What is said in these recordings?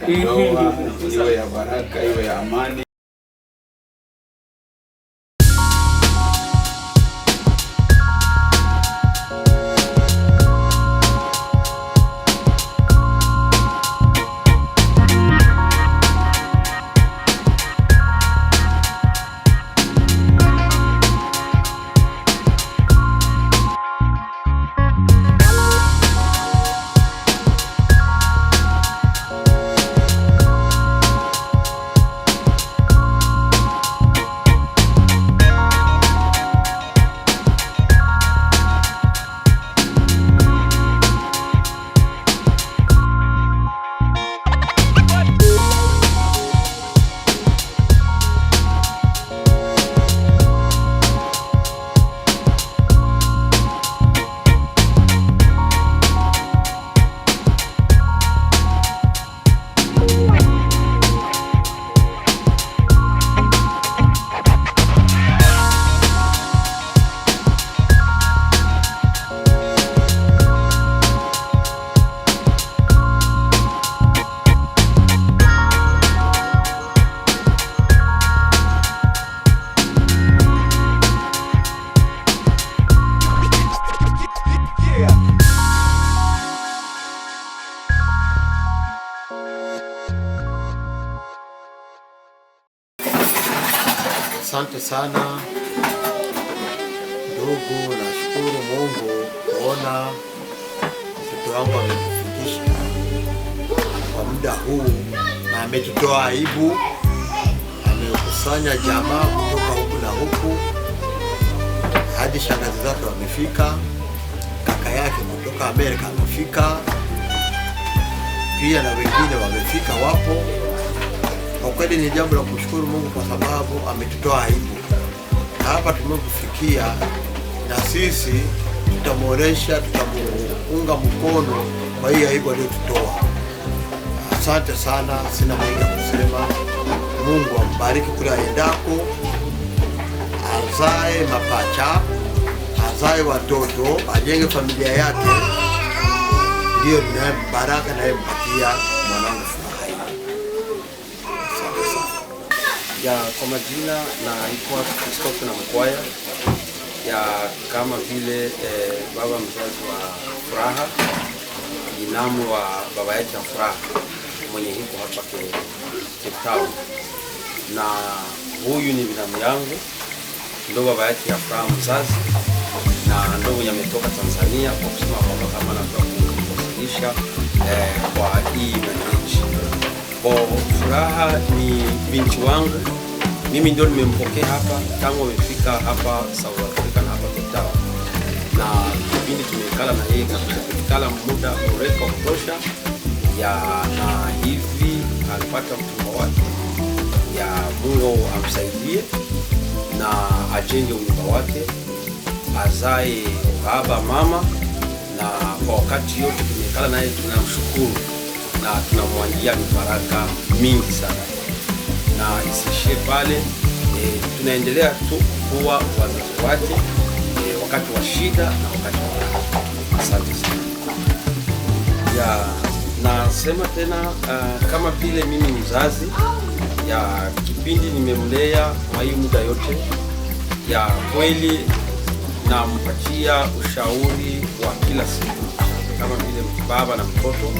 ndoa iwe ya baraka, iwe ya amani. Asante sana ndugu, nashukuru Mungu kuona mtoto wangu ametufikisha kwa muda huu na ametutoa aibu, amekusanya jamaa kutoka huku na huku, hadi shangazi zake wamefika, kaka yake kutoka Amerika amefika, pia na wengine wamefika wapo. Kwa kweli ni jambo la kushukuru Mungu kwa sababu ametutoa aibu. Hapa tumefikia na sisi tutamuonesha, tutamuunga mkono kwa hii aibu aliyotutoa. Asante sana, sina mengi ya kusema. Mungu ambariki kule aendako, azae mapacha, azae watoto, ajenge familia yake. Ndio ninaye baraka naye mpatia mwanangu. Ya kwa majina naitwa Christophe na Mkwaya, ya kama vile baba mzazi wa Furaha, binamu wa baba yetu ya Furaha mwenye hiko hapa Cape Town, na huyu ni binamu yangu, ndo baba yetu ya Furaha mzazi, na ndo mwenye ametoka Tanzania kwa kusema kwamba kama anataka kuwasilisha kwa hii marriage. Kwa Furaha ni binti wangu, mimi ndio nimempokea hapa tangu amefika hapa South Africa na hapa Cape Town, na kipindi tumekala na yeye katika muda mrefu wa kutosha, na hivi alipata mtumwa wake, ya Mungu amsaidie na ajenge nyumba wake, azae baba mama, na kwa wakati yote tumekala naye tunamshukuru na tunamwangia baraka mingi sana, na isishie pale. Tunaendelea tu kuwa wazazi wake wakati wa shida na wakati wa raha. Asante sana. Ya nasema tena kama vile mimi mzazi, ya kipindi nimemlea kwa hii muda yote, ya kweli nampatia ushauri wa kila siku kama vile baba na mtoto,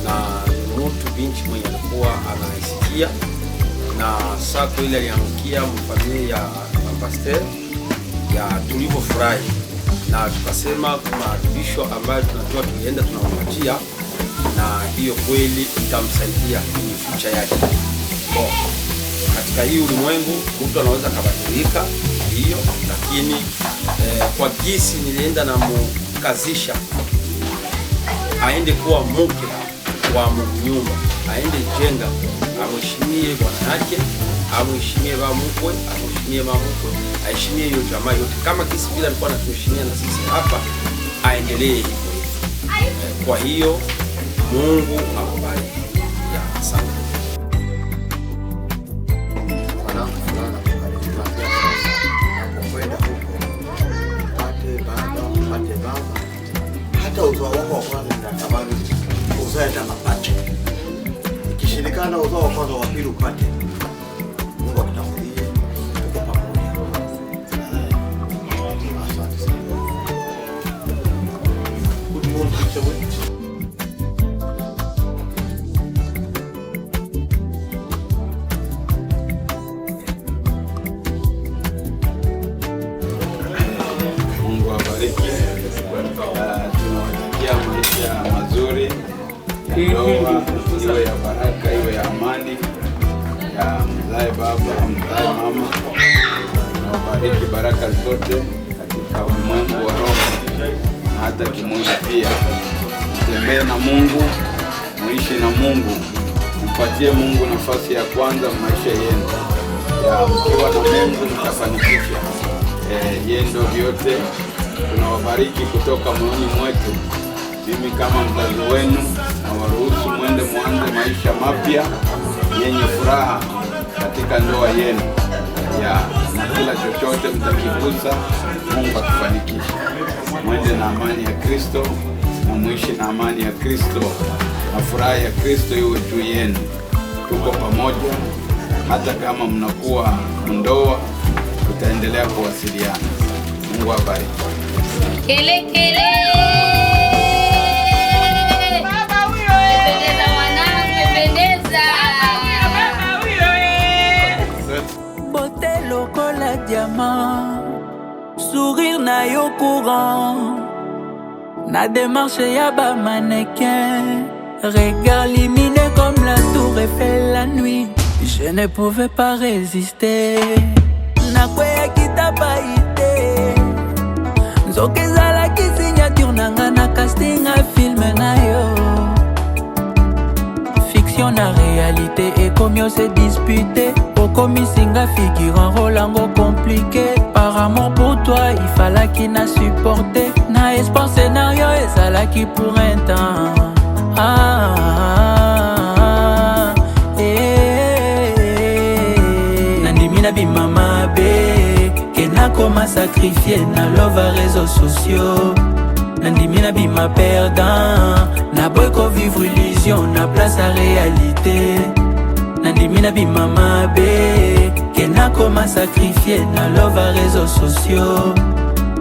na mtu binti mwenye alikuwa anaisikia, na saa kweli aliangukia mfamilia ya pastor, ya tulivyofurahi, na tukasema maadibisho ambayo tunajua tulienda tunampatia, na hiyo kweli itamsaidia kwenye future yake. Katika hii ulimwengu mtu anaweza kabadilika, hiyo lakini kwa gisi nilienda na mkazisha aende kuwa mke wa nyumba, aende jenga, amheshimie bwana yake, amheshimie baba mkwe, amheshimie mama mkwe, aheshimie hiyo jamaa yote kama kisi vile alikuwa anatuheshimia na sisi hapa, aendelee hivyo. Kwa hiyo Mungu akubariki. Asante. Hata uzao wako wa kwanza natamani uzae na mapacha. tupate. Mungu akutangulie, tuko pamoja. Asante sana. Mungu awabariki. Tunawatakia maisha mazuri ya ndoa, iwe ya baraka, iwe ya amani, ya mzae baba, mzae mama. Tunawabariki baraka zote katika ulimwengu wa roho na hata kimwili pia. Tembee na Mungu, muishi na Mungu, mpatie Mungu nafasi ya kwanza maisha yenu. Mkiwa na Mungu mtafanikisha yendo vyote. Tunawabariki kutoka moyoni mwetu. Mimi kama mzazi wenu na waruhusu mwende mwanze maisha mapya yenye furaha katika ndoa yenu na kila chochote mtakigusa Mungu akifanikisha. Mwende na amani ya Kristo na muishi na amani ya Kristo na furaha ya Kristo iwe juu yenu. Tuko pamoja, hata kama mnakuwa ndoa, tutaendelea kuwasiliana. Mungu awabariki. Kele kele. Baba huyo. Pendeza mwanangu, pendeza. Baba huyo. Beauté lokola diamant, sourire na yo courant, na démarche ya ba mannequin, regard lumineux comme la tour Eiffel la nuit. Je ne pouvais pas résister. Nakwea kitabaite nzoka ezalaki signature nanga na casting a film na yo. Fiction na réalité ekomi ose disputé, okomi singa figure un rôle ango compliqué. Par amour pour toi il fallaki na supporter, na espoir scénario ezalaki pour un temps. Nandimi na bimama be ke nakoma sacrifier na love a réseaux sociaux. Nandimi na bima perdant na boy ko vivre illusion na place à réalité. Nandimi na bimama be ke nakoma sacrifier na love a réseaux sociaux.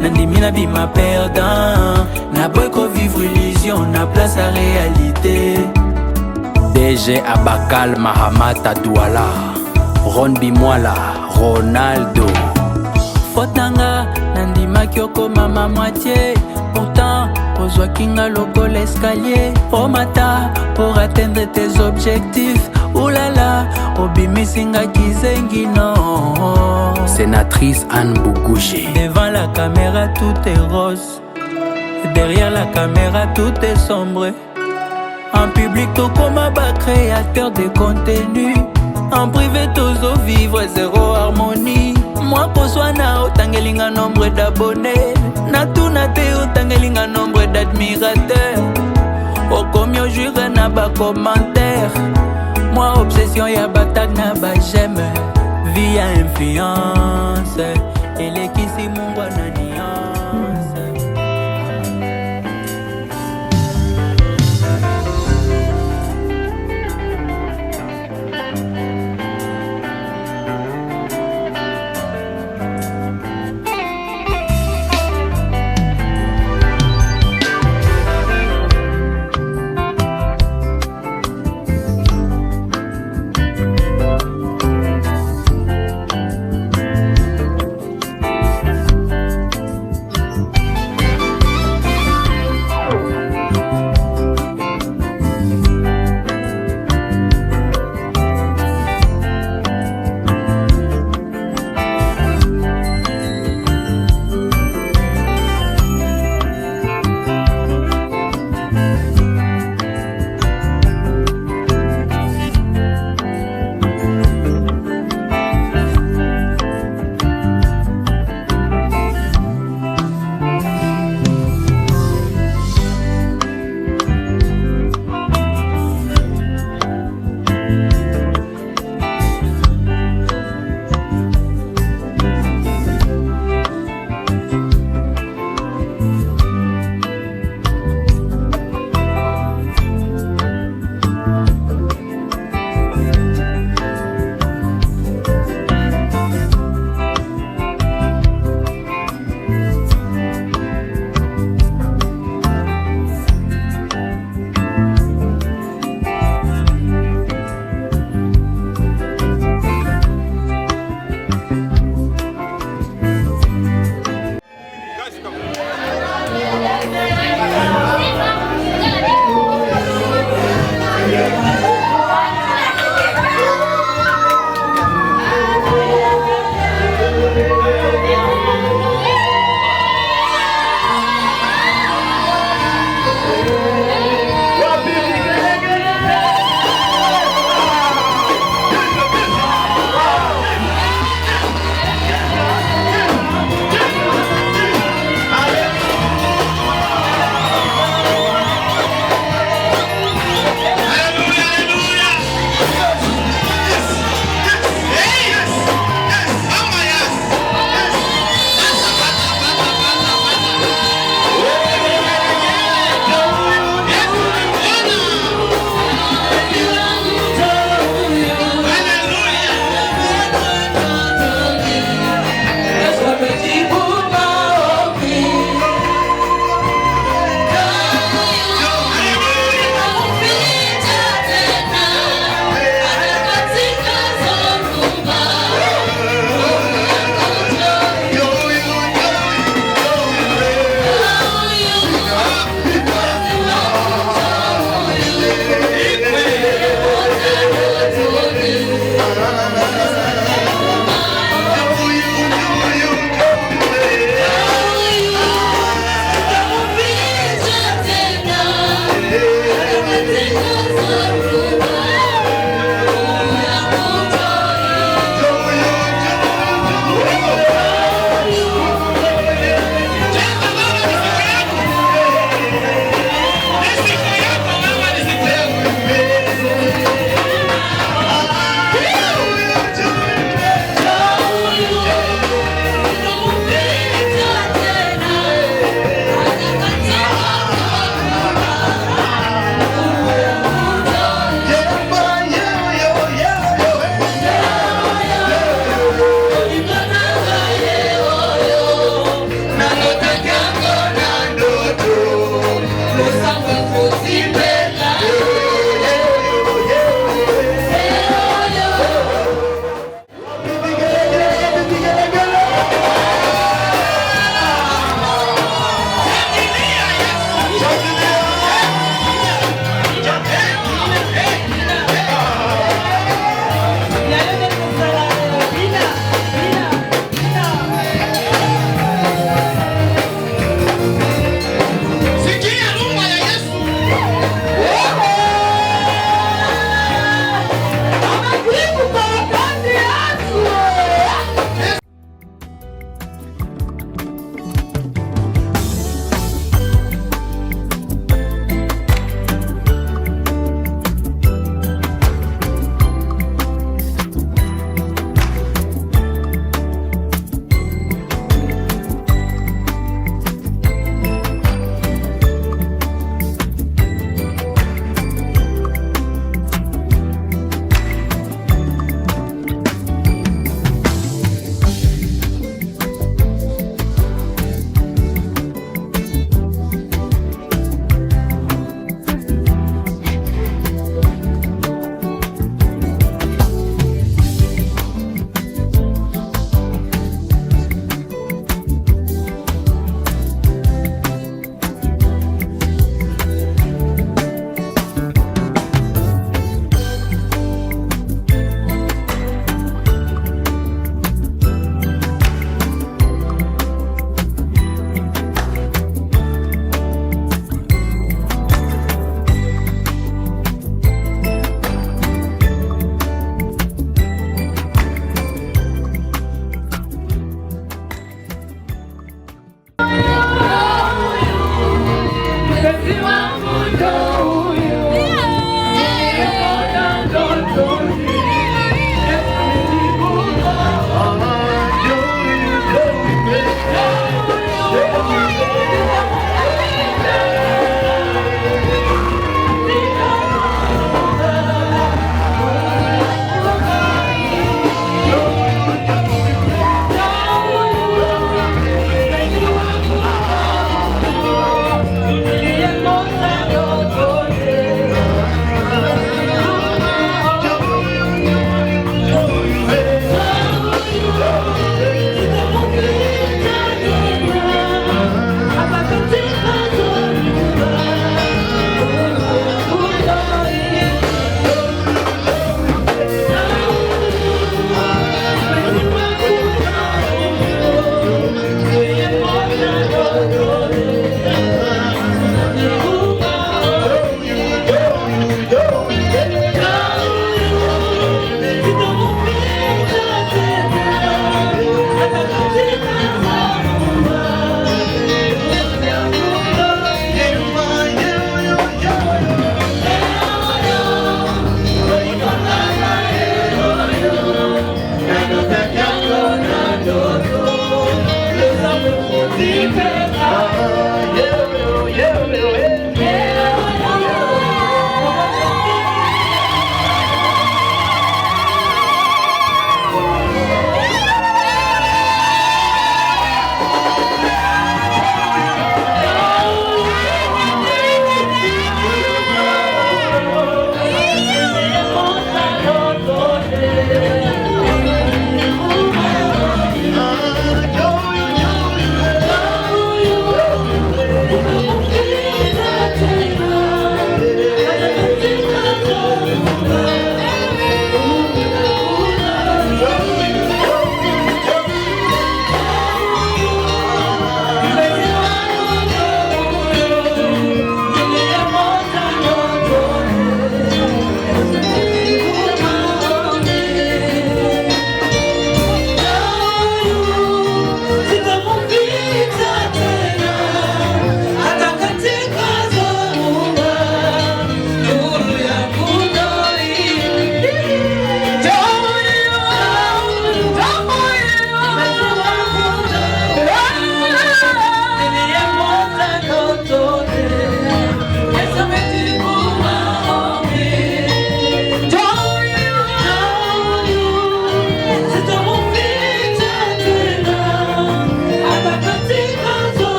Nandimi na bima perdant na boy ko vivre illusion na place à réalité. DG Abakal Mahamata Douala, Ron Bimwala, Ronaldo. Fotanga, nandima kyoko mama moitié. Pourtant, ozwa kinga loko l'escalier. Oh mata, pour atteindre tes objectifs. Oulala, obimisinga kizengi non. Sénatrice Anne Bougouché. Devant la caméra tout est rose, derrière la caméra tout est sombre. En public, tout comme un bas créateur de contenu. En privé, tous au vivre zéro harmonie. Moi, pour soi, na otangelinga nombre d'abonnés. Na tout na te otangelinga nombre d'admirateurs. Au combien jure na bas commentaire. Moi, obsession ya batag na bas j'aime. Via influence. Et les qui si mon na nuance.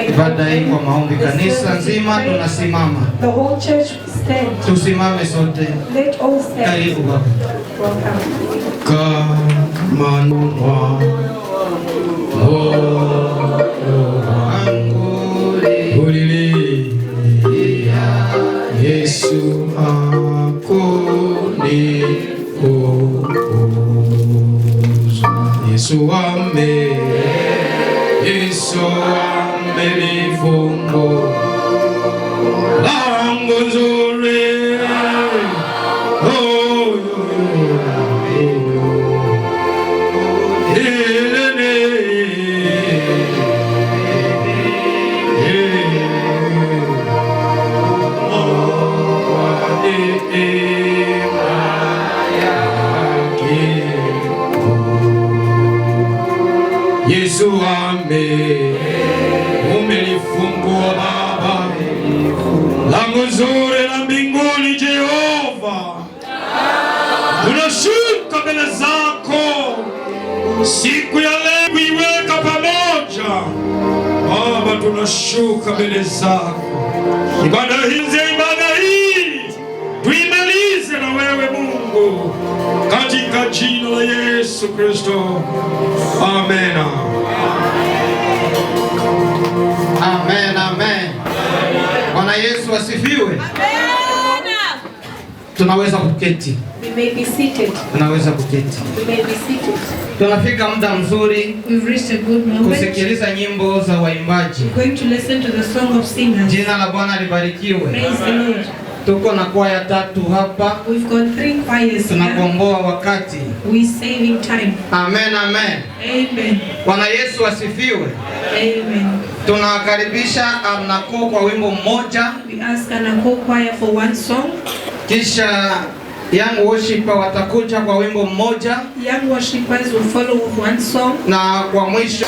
ibada hii kwa maombi. Kanisa nzima tunasimama. Tusimame sote. Karibu baba. Kama nua Yesu akoni Yesu amelifungo langu nzuri Mfalme, umelifungua Baba lango zuri la mbinguni. Jehova, tunashuka mbele zako siku ya leo kuiweka pamoja. Baba, tunashuka mbele zako, ibada hii tuimalize na wewe Mungu, katika jina la Yesu Kristo, amen. Amen, amen. Bwana Yesu asifiwe. Amen. Tunaweza kuketi. We may be seated. Tunaweza kuketi. We may be seated. Tunafika muda mzuri kusikiliza nyimbo za waimbaji. We're going to listen to the song of singers. Jina la Bwana libarikiwe. Praise the Lord. Tuko na kwaya 3 hapa. We've got 3 choirs. Tunakomboa wakati. We saving time. Amen, amen. Amen. Bwana Yesu asifiwe. Amen. Tunakaribisha Anako kwa wimbo mmoja. We ask Anako choir for one song. Kisha young worshipper watakuja kwa wimbo mmoja. Young worshipers will follow with one song. Na kwa mwisho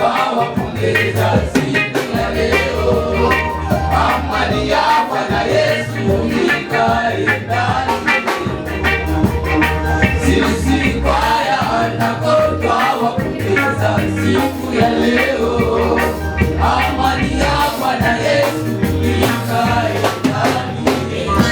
twawapongeza siku ya leo. Amani ya Bwana Yesu ikae ndani yenu. Sisi kwaya nako twawapongeza siku ya leo. Amani ya Bwana Yesu ikae ndani yenu.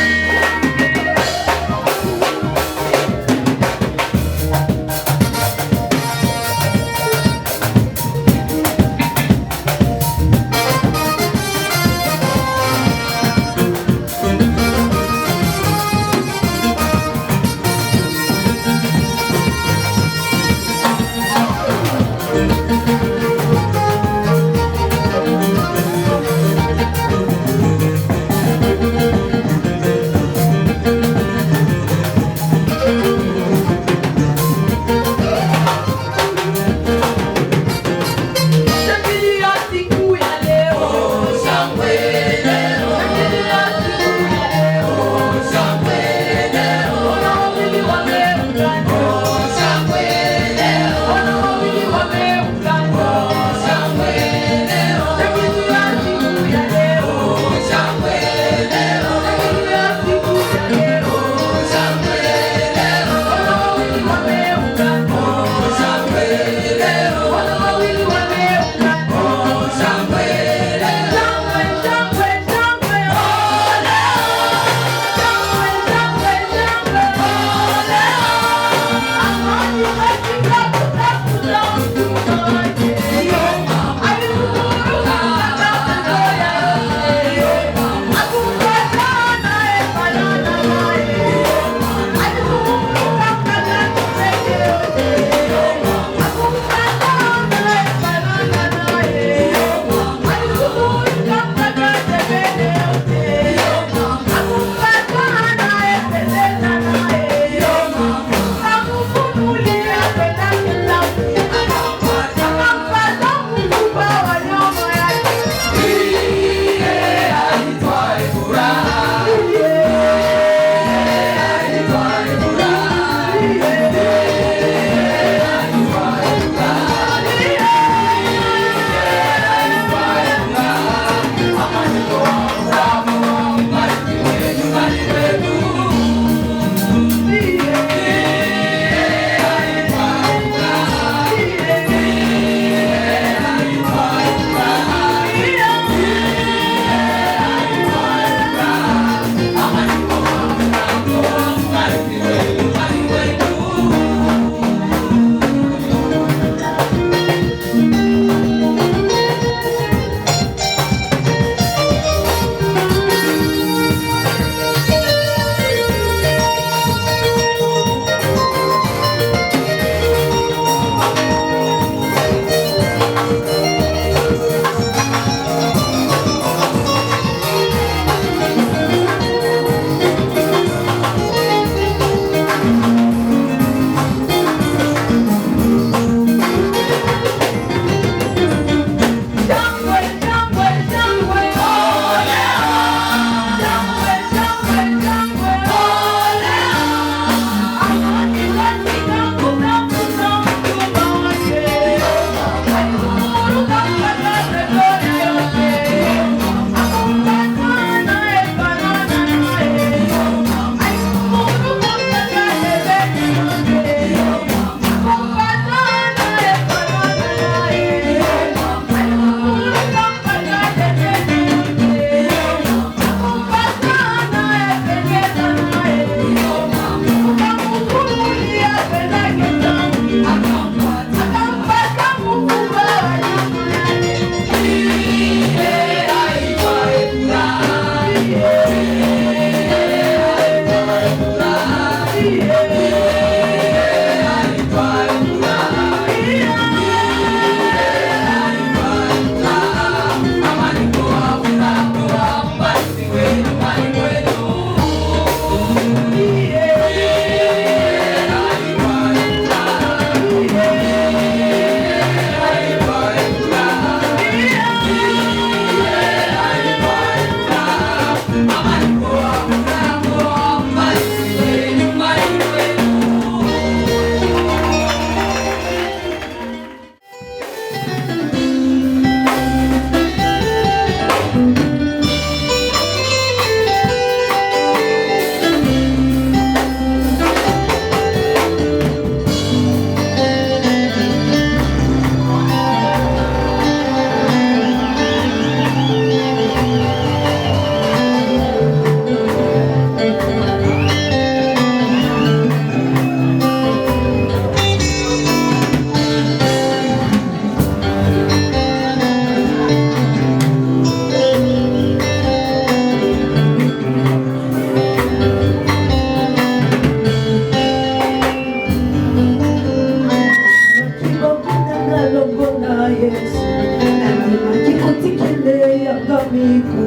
miku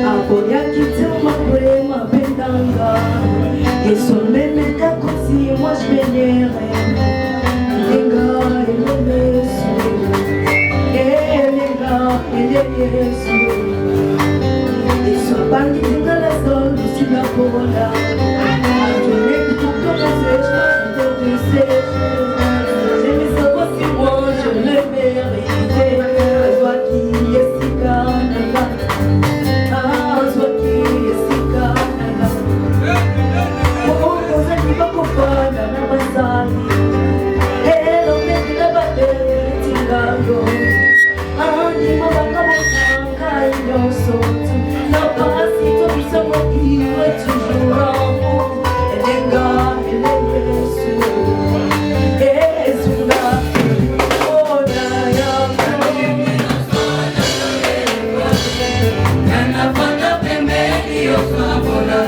Apo ya kitema kwema pendanga Yeso meme kakosi moi je bénirai Elenga ele Yesu Elenga ele Yesu Yesu bandi tinga la zone si la bola Atone tout comme c'est je me sens si moi je le mérite Toi qui es si canada Toi qui es si canada Oh, cosa qui va comprendre na basali Hello, me na battere tingayo Animo bakabosanga inyoso Na pasito bisamo iwe toujours en vous Elenga, ele Yesu Yesu na ona yangu Nanapanda pembeni yosabona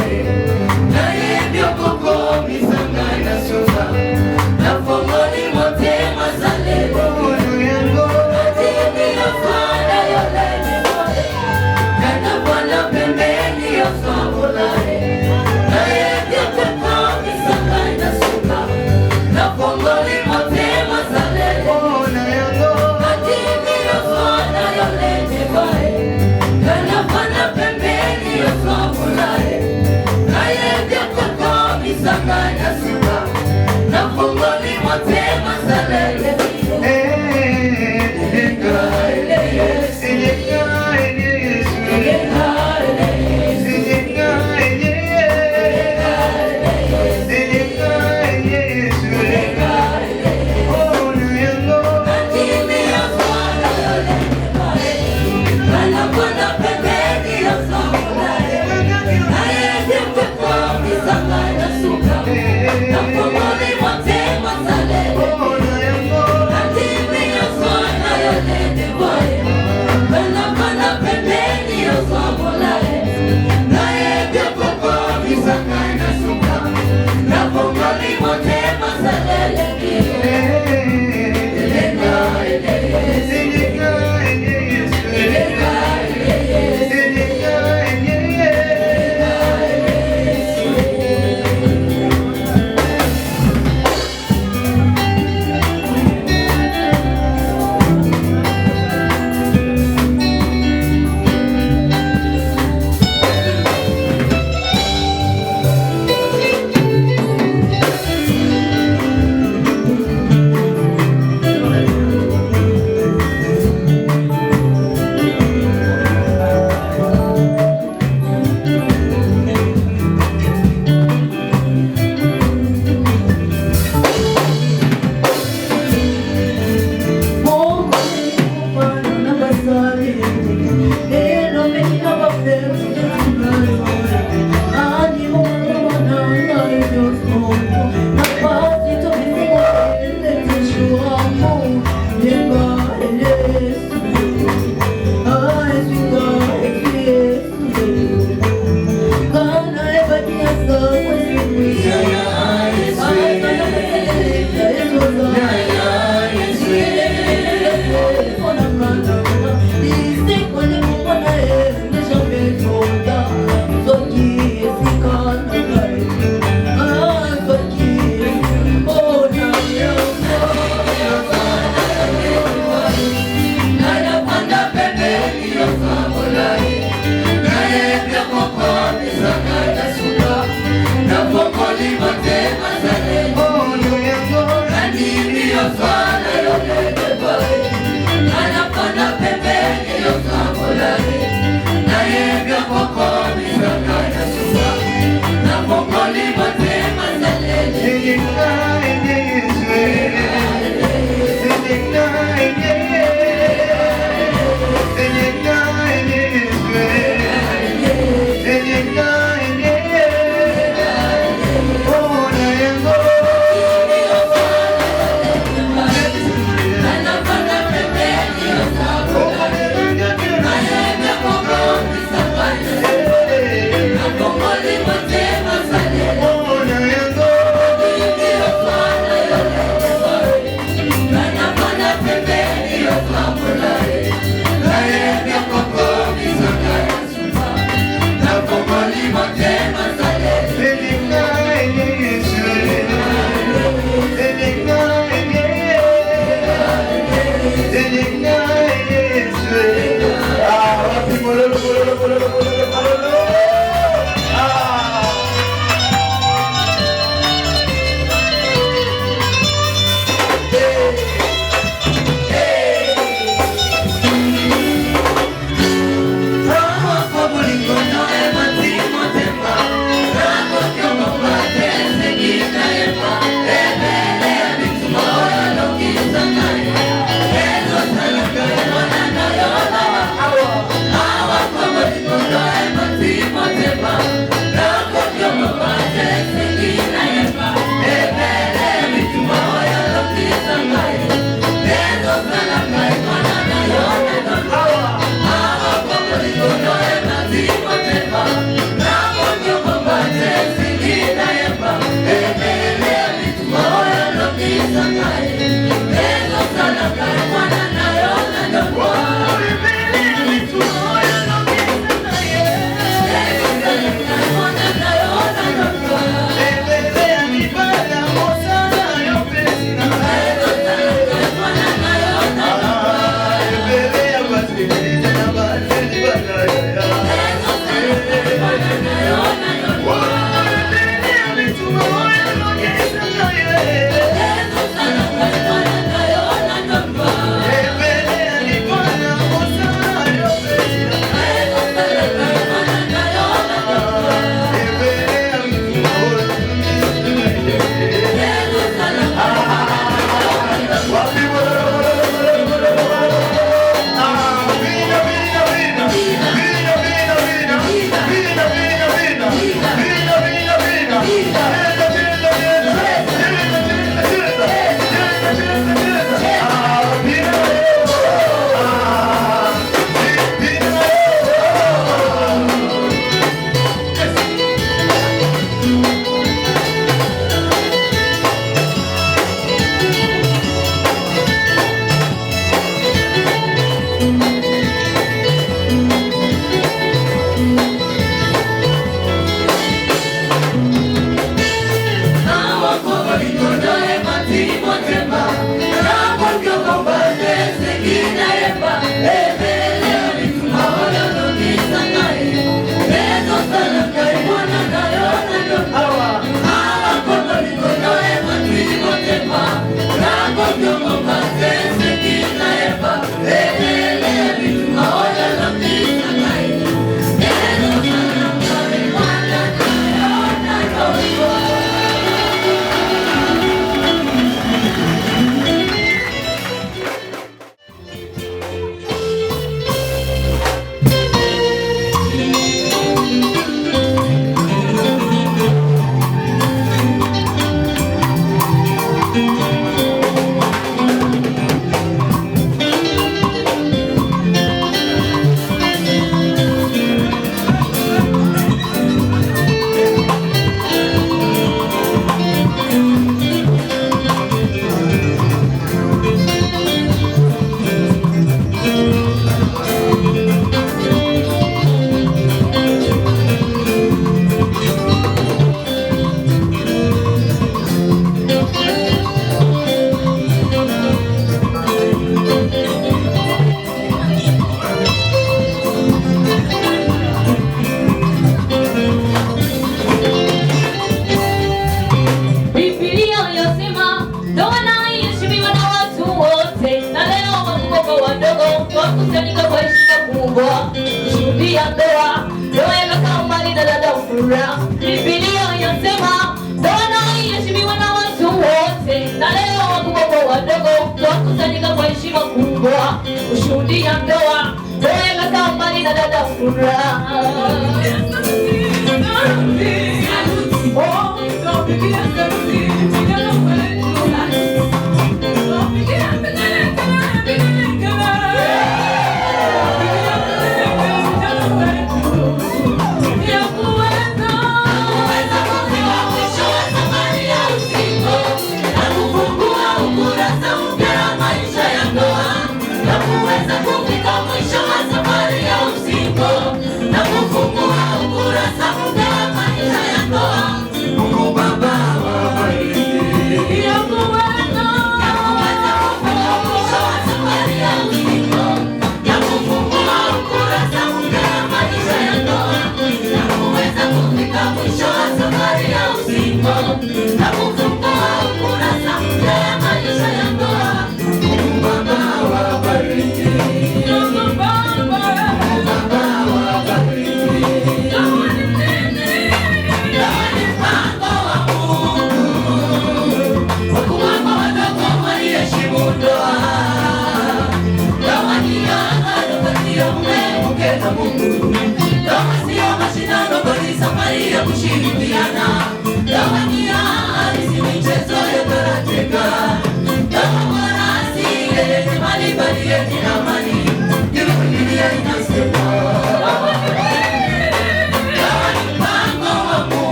Na yebyo koko misanga na sosa Na fongoli motema zalele Atimi yofanda yolene Nanapanda pembeni yosabona Na yebyo koko misanga na sosa Na fongoli motema zalele Atimi yofanda yolene Nanapanda pembeni yosabona Na yebyo koko misanga na sosa Na fongoli motema zalele twakusanyika kwa heshima kubwa kushuhudia ndoa. Ndoa ya kaka Omari na dada Furaha. Biblia inasema ndoa na iheshimiwa na watu wote, na leo wakubwa kwa wadogo twakusanyika kwa heshima kubwa kushuhudia ndoa. Ndoa ya kaka Omari na dada Furaha.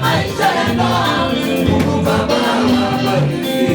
Maisha ya ndoa, Mungu Baba awabariki.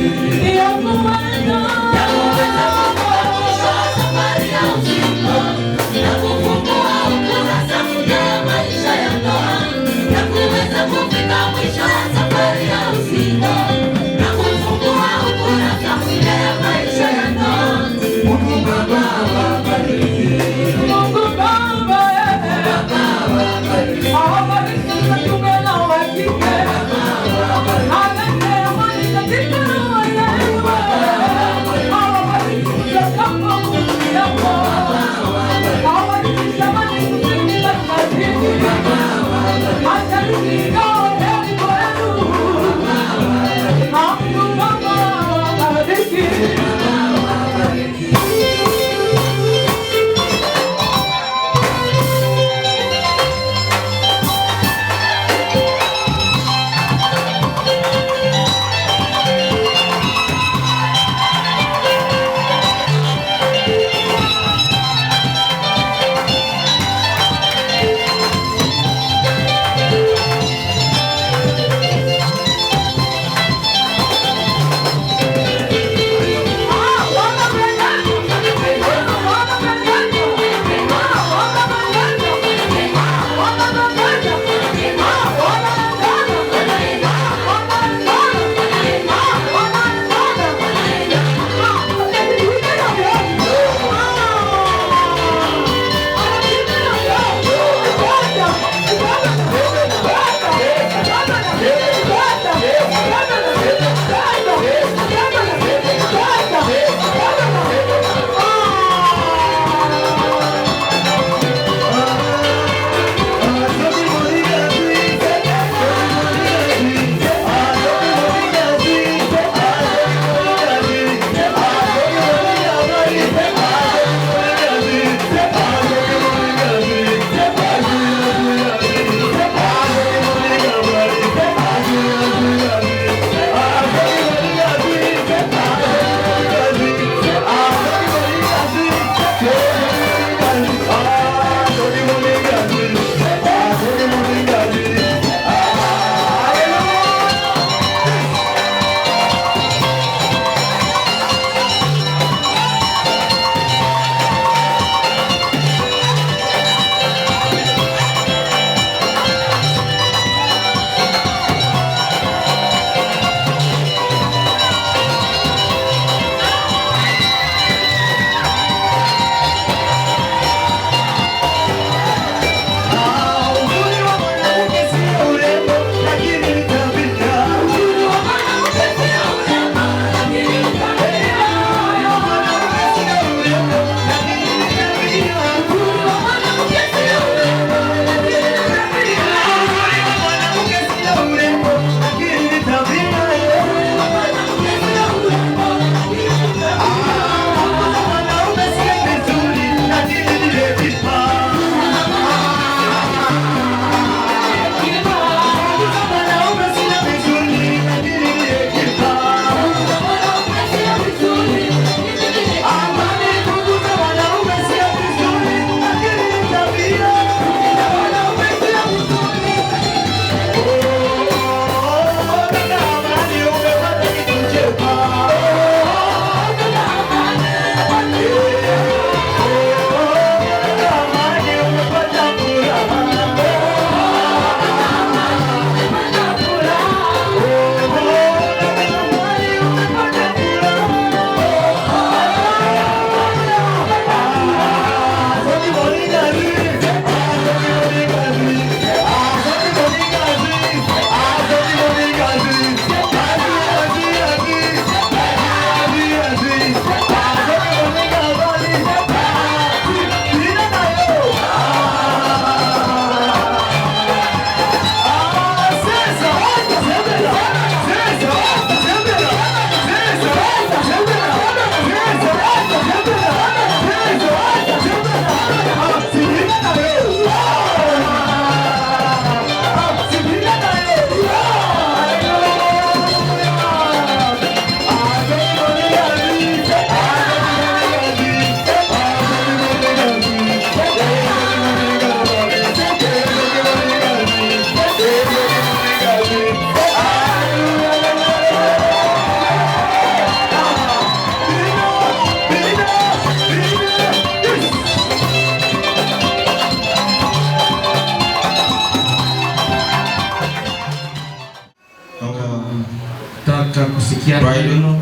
kusikia neno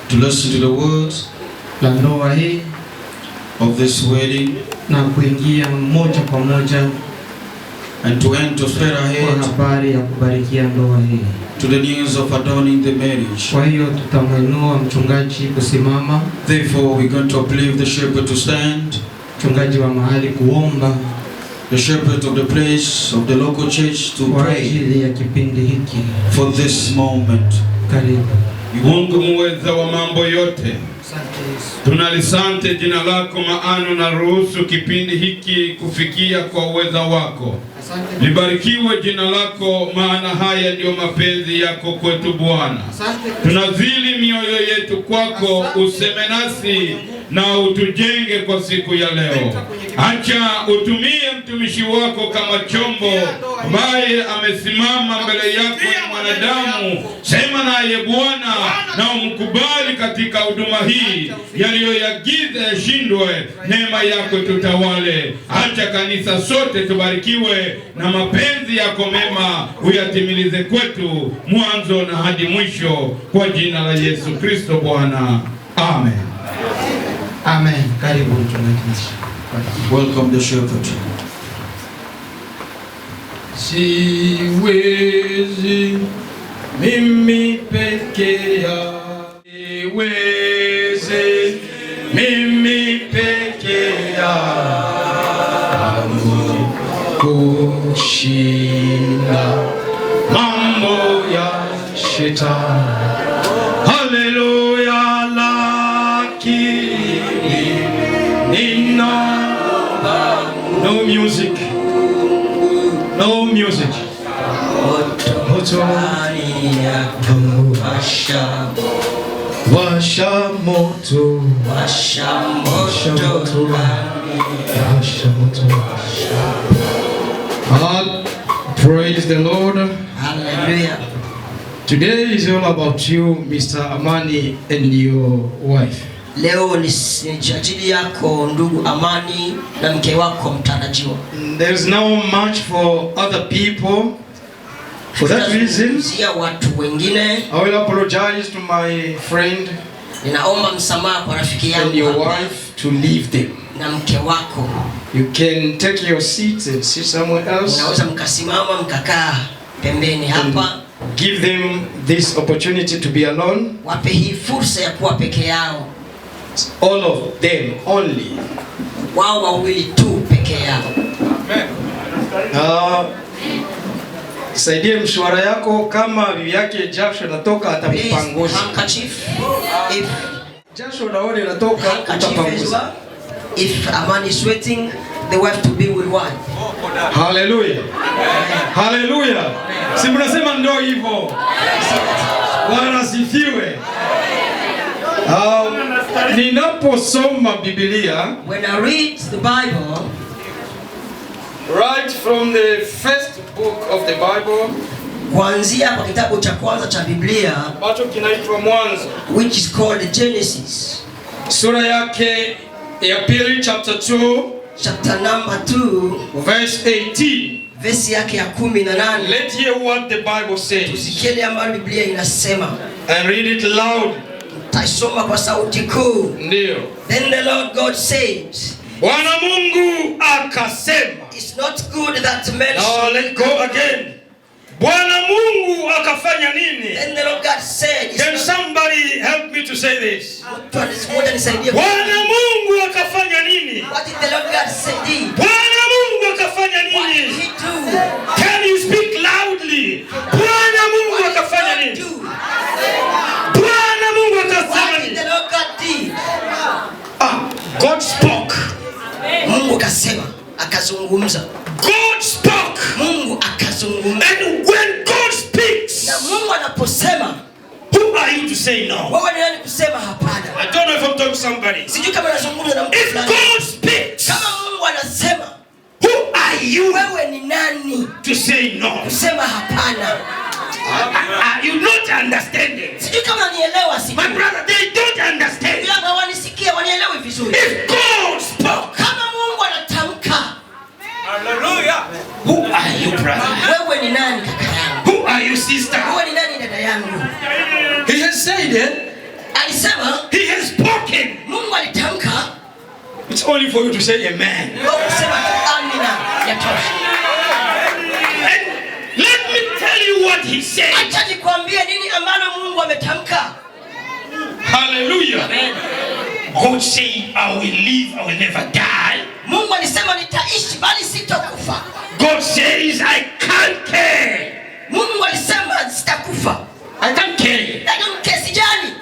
to listen to the words la ndoa hii of this wedding, na kuingia moja kwa moja and to enter straight ahead kwa habari ya kubarikia ndoa hii, to the news of adorning the marriage. Kwa hiyo tutamwinua mchungaji kusimama. Therefore we're going to uplift the shepherd to stand, mchungaji wa mahali kuomba, the shepherd of the place of the local church to kwa pray ajili ya kipindi hiki. For this moment. Karibu. Mungu muweza wa mambo yote, tunalisante jina lako, maana na ruhusu kipindi hiki kufikia kwa uweza wako. Libarikiwe jina lako, maana haya ndio mapenzi yako kwetu Bwana. Tunazili mioyo yetu kwako, useme nasi na utujenge kwa siku ya leo. Acha utumie mtumishi wako kama chombo ambaye amesimama mbele yako ni mwanadamu. Sema naye Bwana na umkubali katika huduma hii, yaliyoyagiza yashindwe, neema yako tutawale. Acha kanisa sote tubarikiwe na mapenzi yako mema uyatimilize kwetu mwanzo na hadi mwisho, kwa jina la Yesu Kristo Bwana. Amen. Amen. Karibu mchungaji. Welcome the shepherd. Siwezi mimi peke yangu, siwezi mimi peke yangu kushinda mambo ya shetani. Haleluya, lakini nina no music. No music. Washa moto. Washa moto. Praise the Lord. Hallelujah. Today is all about you, Mr. Amani, and your wife. Leo ni ajili yako ndugu Amani na mke wako mtarajiwa. There is no much for other people. For that reason, watu wengine. I will apologize to my friend. Ninaomba msamaha kwa rafiki yangu and your wife to leave them. Na mke wako. You can take your seats and sit somewhere else. Unaweza mkasimama mkakaa pembeni hapa. Give them this opportunity to be alone. Wape hii fursa ya kuwa peke yao. All of them only. Wao wawili tu peke yao. Amen. Saidie mshwara yako, kama bibi yake jasho natoka atakupanguza. If jasho naone natoka atapanguza. If Amani is sweating, the wife to be with one. Hallelujah. Hallelujah. Si mnasema ndio hivyo. Bwana sifiwe. Ninaposoma Biblia, when I read the Bible, right from the first book of the Bible, kuanzia kwa kitabu cha kwanza cha Biblia ambacho kinaitwa Mwanzo, which is called Genesis, sura yake ya pili, chapter 2, chapter number 2, verse 18, verse yake ya 18. Let's hear what the Bible says. Tusikie ambayo Biblia inasema. And read it loud. Taisoma kwa sauti kuu. Ndio. Then the Lord God said, Bwana Mungu akasema. It's not good that men Now let's go again. Bwana Mungu akafanya nini? Then the Lord God said, can somebody help me to say this? Bwana Mungu akafanya nini? What did the Lord God say? Bwana Mungu akafanya nini? What did he do? Can you speak loudly? Bwana Mungu akafanya nini? Bwana Mungu akafanya nini? What did the Lord God do? God spoke. Mungu akasema, akazungumza. God spoke. Mungu akazungumza. And when God speaks, na Mungu anaposema, who are you to say no? Wewe ni nani kusema hapana? I don't know if I'm talking to somebody. Sijui kama nazungumza na mtu fulani. If God speaks, kama Mungu anasema, who are you? Wewe ni nani to say no? Kusema hapana. Are you not understanding? Sijui kama nielewa sijui. My brother, they don't understand. Bila hawanisikia, wanielewi vizuri. If God spoke, kama Mungu anatamka, hallelujah. Who are you, brother? Wewe ni nani kaka yangu? Who are you, sister? Wewe ni nani dada yangu? He has said alisema, He has spoken. Mungu alitamka. It's only for you to say amen. Sema tu amina, yatosha. And let me tell you what he said. Acha nikwambie nini ambalo Mungu ametamka. Hallelujah. Amen. God said, I will live, I will never die. Mungu alisema nitaishi bali sitakufa. God says, I can't care. Mungu alisema sitakufa. I can't care. I don't care, sijali.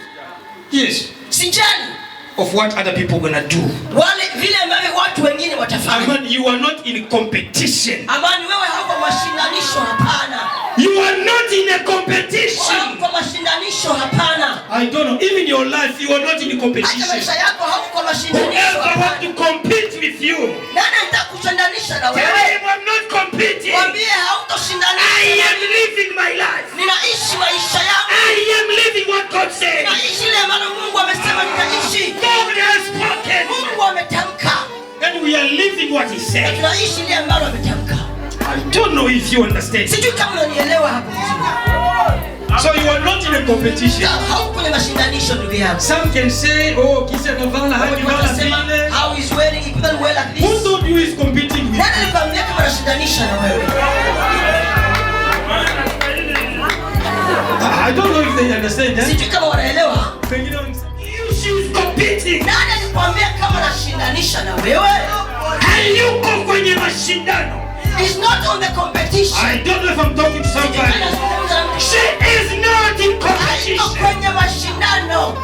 Yes. Sijali Of what other people are gonna do. wale vile ambavyo watu wengine watafanya. Amen. You are not in competition. Amani, wewe hauko mashindanisho, hapana. You are not in a competition. Hauko mashindanisho, hapana. I don't know. Even your life, you are not in a competition. Hata maisha yako hauko mashindanisho, Whoever hapana. wants to compete with you, Nani atakushindanisha na tell wewe? him I'm not competing. Mwambie hautoshindanisha. I am living my life. Ninaishi maisha yangu. I am living what God said. Ninaishi ile ambalo Mungu amesema nitaishi. God has spoken. Mungu ametamka. And we are living what He said. Tunaishi ile ambalo ametamka. I don't know if you understand. Sijui kama unanielewa hapo vizuri. So you are not in a competition. Hauko kwenye mashindanisho ndugu yangu. Some can say, oh, kisa navala hadi vala vile. How is wearing, he couldn't wear like Who this. told you is competing with? Nani alikwambia kama anashindanisha na wewe? I don't know if they understand. Sijui kama wanaelewa. She is competing. Nani alikwambia kama anashindanisha na wewe? Hayuko kwenye mashindano. He's not on the competition. I don't know if I'm talking to somebody. She is not in competition. Kwenye mashindano.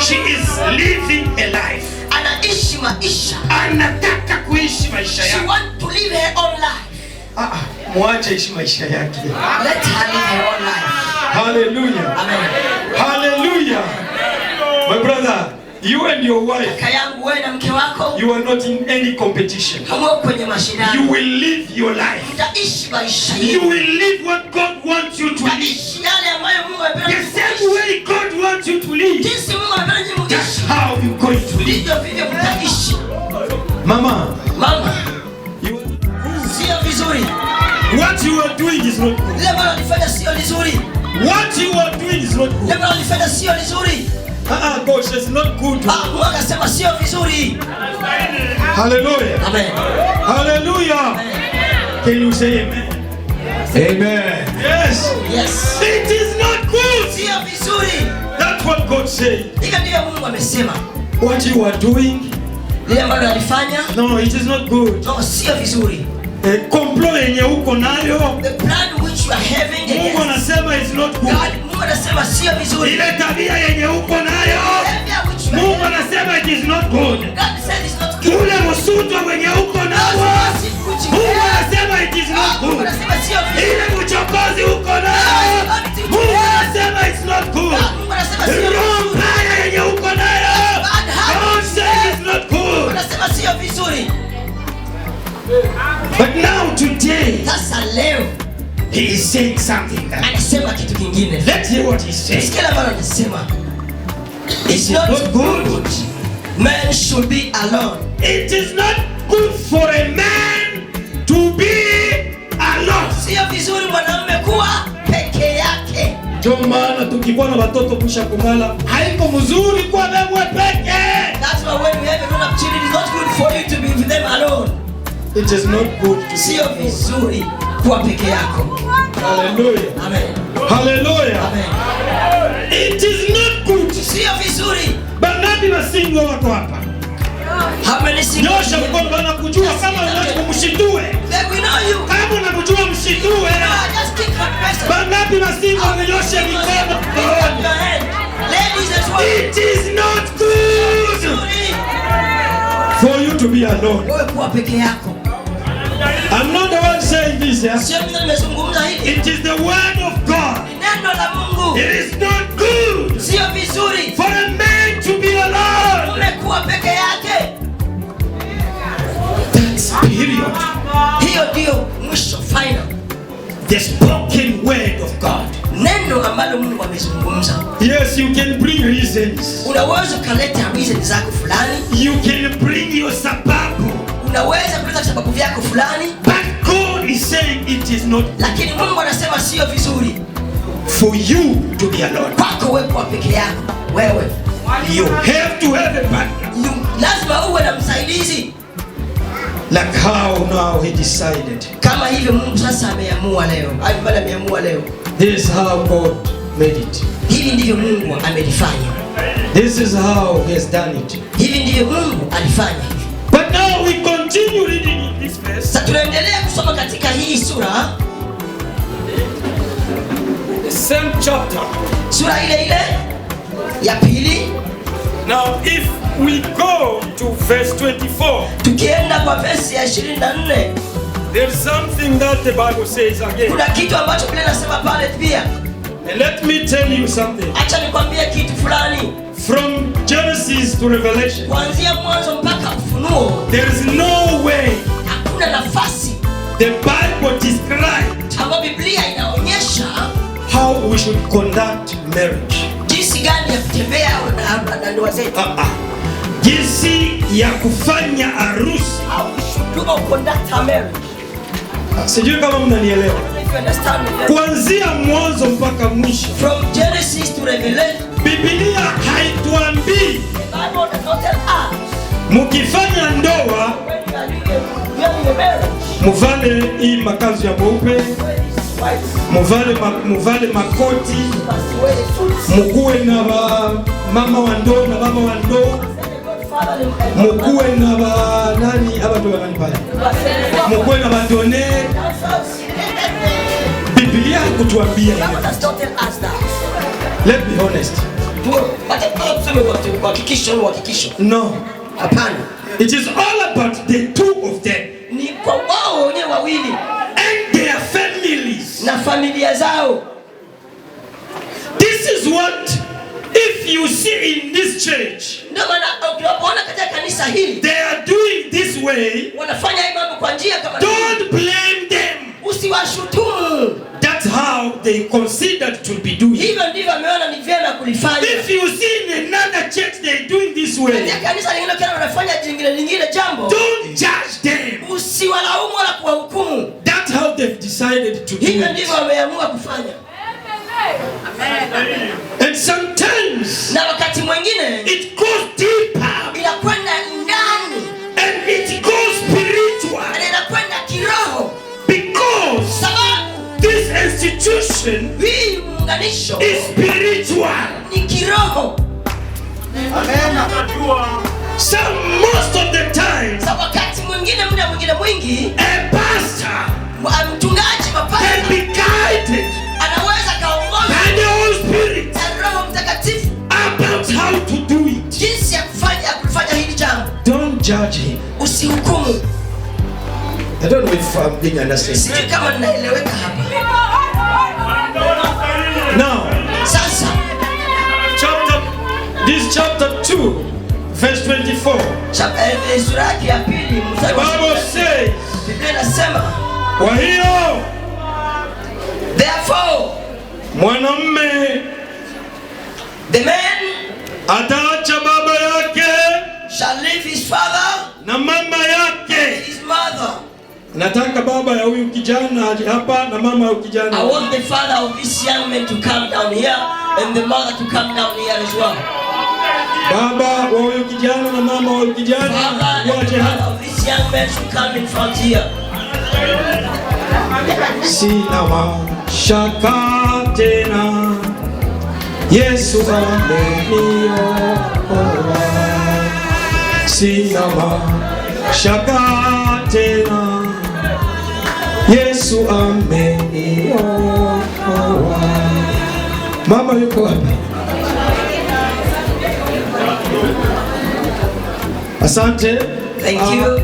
She is living a life. Anaishi maisha. Anataka kuishi maisha She yake. wants to live her own life. Mwache ishi maisha yake. Let her live her own life. Hallelujah. Amen. Hallelujah. My brother, you and your wife, Kaka yangu wewe na mke wako, you are not in any competition. hamko kwenye mashindano. You will live your life. Utaishi maisha You yako. will live what God wants you to live. Utaishi yale ambayo Mungu amependa The same way God wants you to live. jinsi Mungu amependa nyinyi That's mtaishi. how you're going to live. Ndivyo vivyo mtaishi. Mama, Mama, sio vizuri. what you are doing is not good. Lile ambalo unalifanya sio vizuri. What you are doing is not Lile good. ambalo unalifanya sio vizuri. Gosh, it's not good. Mungu akasema sio vizuri. Hallelujah. Amen. Hallelujah. Can you say amen? Amen. Yes. Yes. It is not good. Sio vizuri. That's what God said. Hivyo ndivyo Mungu amesema. What you are doing, Lile ambalo alifanya, no, it is not good. no, sio vizuri. Komplo yenye uko nayo, The plan which you are having Mungu against anasema it's not good. God, Mungu anasema sio vizuri. Ile tabia yenye uko nayo, Behavior which you are Mungu having, anasema it is not good. God said it's not good. Ule msuto wenye uko nayo, Mungu anasema it is not Mungu good. anasema sio vizuri. Ile uchokozi uko nayo, Mungu anasema it's not good. Mungu anasema sio Roho vizuri. mbaya yenye uko nayo, God says it's not good. Anasema sio vizuri. But now today, Sasa leo he is saying something. anasema kitu kingine. Let's hear what he says. Sikia ambalo anasema. It's not good. Man should be alone. It is not good for a man to be alone. Sio vizuri mwanamume kuwa peke yake. Ndio maana tukikuwa na watoto kusha kumala, haiko mzuri kwa wewe peke. That's why when we have a grown-up children, it's not good for you to be with them alone. It is not good to Sio vizuri kuwa peke yako. Hallelujah. Amen. Hallelujah. Amen. It is not good. Sio vizuri. Bangapi wasingo wako hapa? Nyosha mkono bana kujua kama unataka kumshindue. We know you. Kama unakujua mshindue. Just kick her person. Bangapi wasingo wamenyosha mikono? Ladies as well. It is not good for you to be alone. Wewe kuwa peke yako. I'm not the one saying this, yes? Sio mimi nimezungumza hili. It is the word of God. Neno la Mungu. It is not good Sio vizuri for a man to be alone. umekuwa peke yake. That's period. Hiyo ndio mwisho, final. The spoken word of God. Neno ambalo Mungu amezungumza. Yes, you can bring reasons. Unaweza kuleta reasons zako fulani. You can bring your sababu. Unaweza kuleta sababu vyako fulani. But God is saying it is not, Lakini Mungu anasema sio vizuri for you to be alone. kwako wewe kuwa peke yako. Wewe You have to have a partner. Lazima uwe na msaidizi. Like how now he decided. Kama hivyo Mungu sasa ameamua leo. Ameamua leo. This is how God made it. Hivi ndivyo Mungu amelifanya. This is how he has done it. Hivi ndivyo Mungu alifanya. But now we continue reading in this verse. Sasa tunaendelea kusoma katika hii sura. The same chapter. Sura ile ile ya pili. Now if we go to verse 24. Tukienda kwa verse ya 24. There is something that the Bible says again. Kuna kitu ambacho Biblia inasema pale pia. And let me tell you something. Acha nikwambie kitu fulani. From Genesis to Revelation. Kuanzia mwanzo mpaka Ufunuo. There is no way. Hakuna nafasi. The Bible describes how Biblia inaonyesha how we should conduct marriage. Jinsi gani ya kutembea na ndoa zetu. Jinsi ya kufanya harusi. How we should conduct our marriage. Sijui kama mnanielewa. Kuanzia mwanzo mpaka mwisho. From Genesis to Revelation. Biblia haituambii mukifanya ndoa muvale hii makazi ya mweupe, muvale makoti, mukuwe na mama wa ndoo na baba wa ndoo, mukuwe na nani abatu bakani pale, mukuwe na badone. Biblia hakutuambia. Let's be honest. No. It is all about the two of them. And their families. Na familia zao. This is what, if you see in this church, they are doing this way. Don't blame them. That's how they considered to be doing. If you see in another church they're doing this way, don't judge them. That's how they've decided to do it. And sometimes it goes deeper and it goes spiritual, because this institution is spiritual. So most of the time, a pastor can be guided by the Holy Spirit about how to do it. Don't judge him. I don't know if I'm being understood. Now, this chapter 2, verse 24. The Bible says, kwa hiyo, therefore, mwanamume, the man ataacha baba yake shall leave his father na mama yake. His mother. Nataka baba ya huyu kijana aje hapa na mama ya huyu kijana. I want the father of this young man to come down here and the mother to come down here as well. Baba wa huyu kijana na mama wa huyu kijana waje hapa. Of this young man to come in front here. Sina mashaka tena, Yesu ameniokoa. Sina mashaka tena, Yesu ameniokoa. Mama yuko wapi? Asante. Thank you.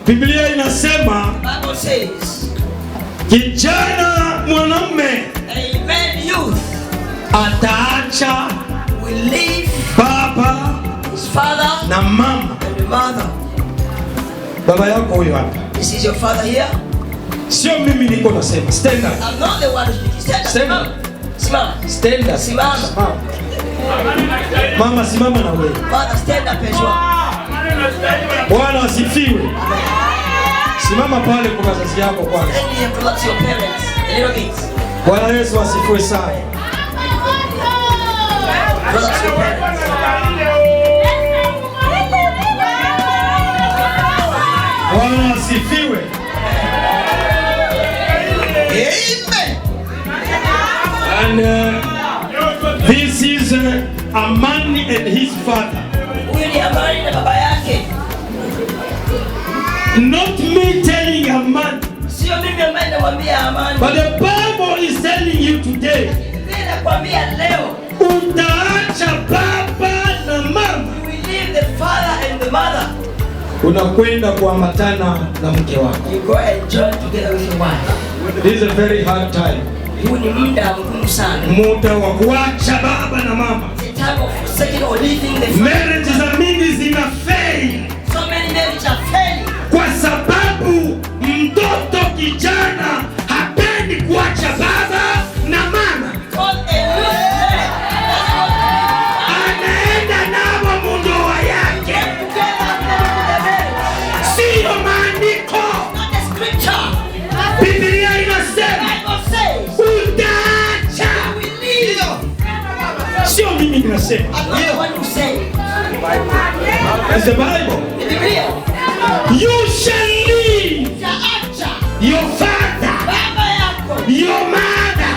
Biblia inasema, Bible says, kijana mwanamume, a man youth, ataacha will leave baba, his father na mama. and the mother. Baba yako huyo hapa. This is your father here. Sio mimi niko nasema. Stand up. I'm not the one who's speaking. Stand up. Simama. Stand up. Simama. Mama simama na wewe. Father, stand up as well. Bwana asifiwe. Simama pale kwa wazazi yako kwanza. Stand here to your parents a little bit. Bwana Yesu asifiwe sana. Relax your parents. Amani and his father. Huyu ni Amani na baba yake. Not me telling Amani. Sio mimi ambaye namwambia Amani. But the Bible is telling you today. Ninakwambia leo. Utaacha baba na mama. You will leave the father and the mother. Unakwenda kuambatana na mke wako. You go and join together with your wife. This is a very hard time. Huu ni muda mgumu sana. Muda wa kuacha baba na mama. The time of forsaking or leaving the family. Marriages are mingi zina fail. So many marriages are failing. Kwa sababu mtoto kijana hapendi kuacha baba na mama. Anaenda nao mundoa yake. Sio maandiko. Biblia inasema utaacha. Sio mimi ninasema. It's the Bible. You shall leave your father, your mother.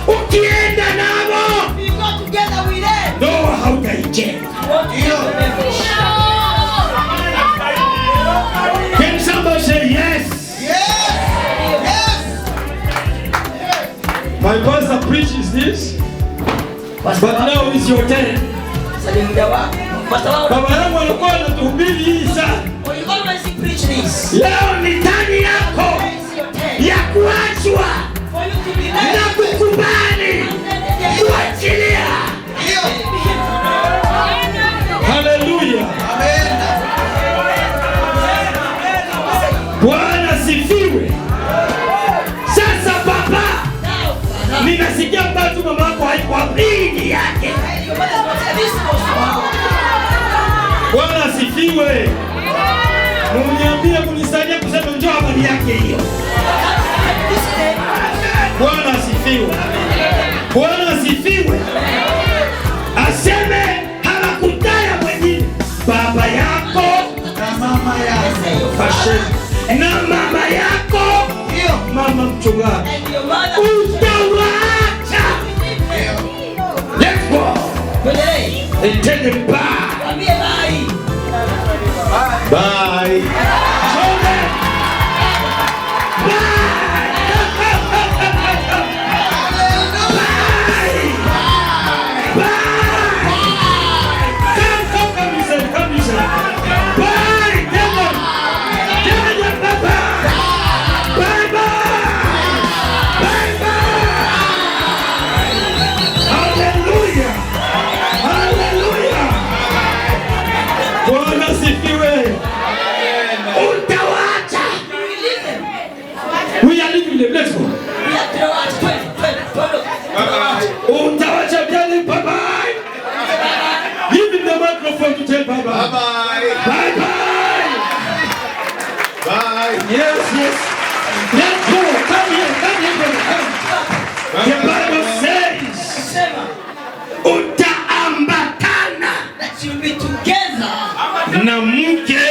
Ukienda nao, ndoa hautaijenga. Can somebody say yes? My pastor preaches this, but now it's your turn. Baba yangu alikuwa anatuhubiri hii sana. Leo ni tani yako ya kuachwa na kukubali kuachilia. Haleluya. Bwana sifiwe. Sasa baba, ninasikia bado mama yako haiko apini yake. Bwana asifiwe. Muniambie kunisaidia kusema njoo habari yake hiyo. Bwana asifiwe. Bwana asifiwe. Aseme halakutaya mwengine. Baba yako na mama yako. Ashe. Na mama yako. Mama mchungaji. Utawaacha. Let's go. And tell them bye. Bye. Let's go. Utawacha tell bye-bye. Give him the microphone to tell bye-bye. Bye-bye. Bye-bye. Bye. Yes, yes. Let's go. Come here. Come. The Bible says, utaambatana. That you'll be together. Na mke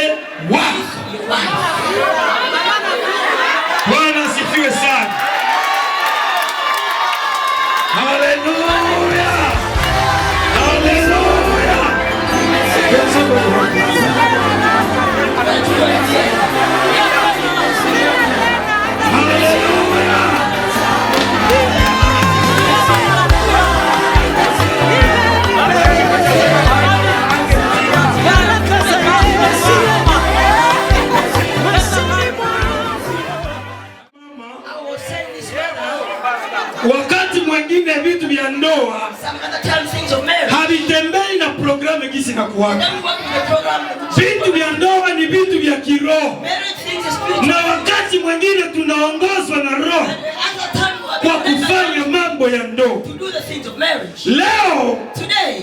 wako. Bwana asifiwe sana. Hallelujah. Hallelujah. Wakati mwingine vitu vya ndoa havitembei na programu gisi na kuwaka. Vitu vya ndoa ni vitu vya kiroho, na wakati mwingine tunaongozwa na roho kwa kufanya mambo ya ndoa. Leo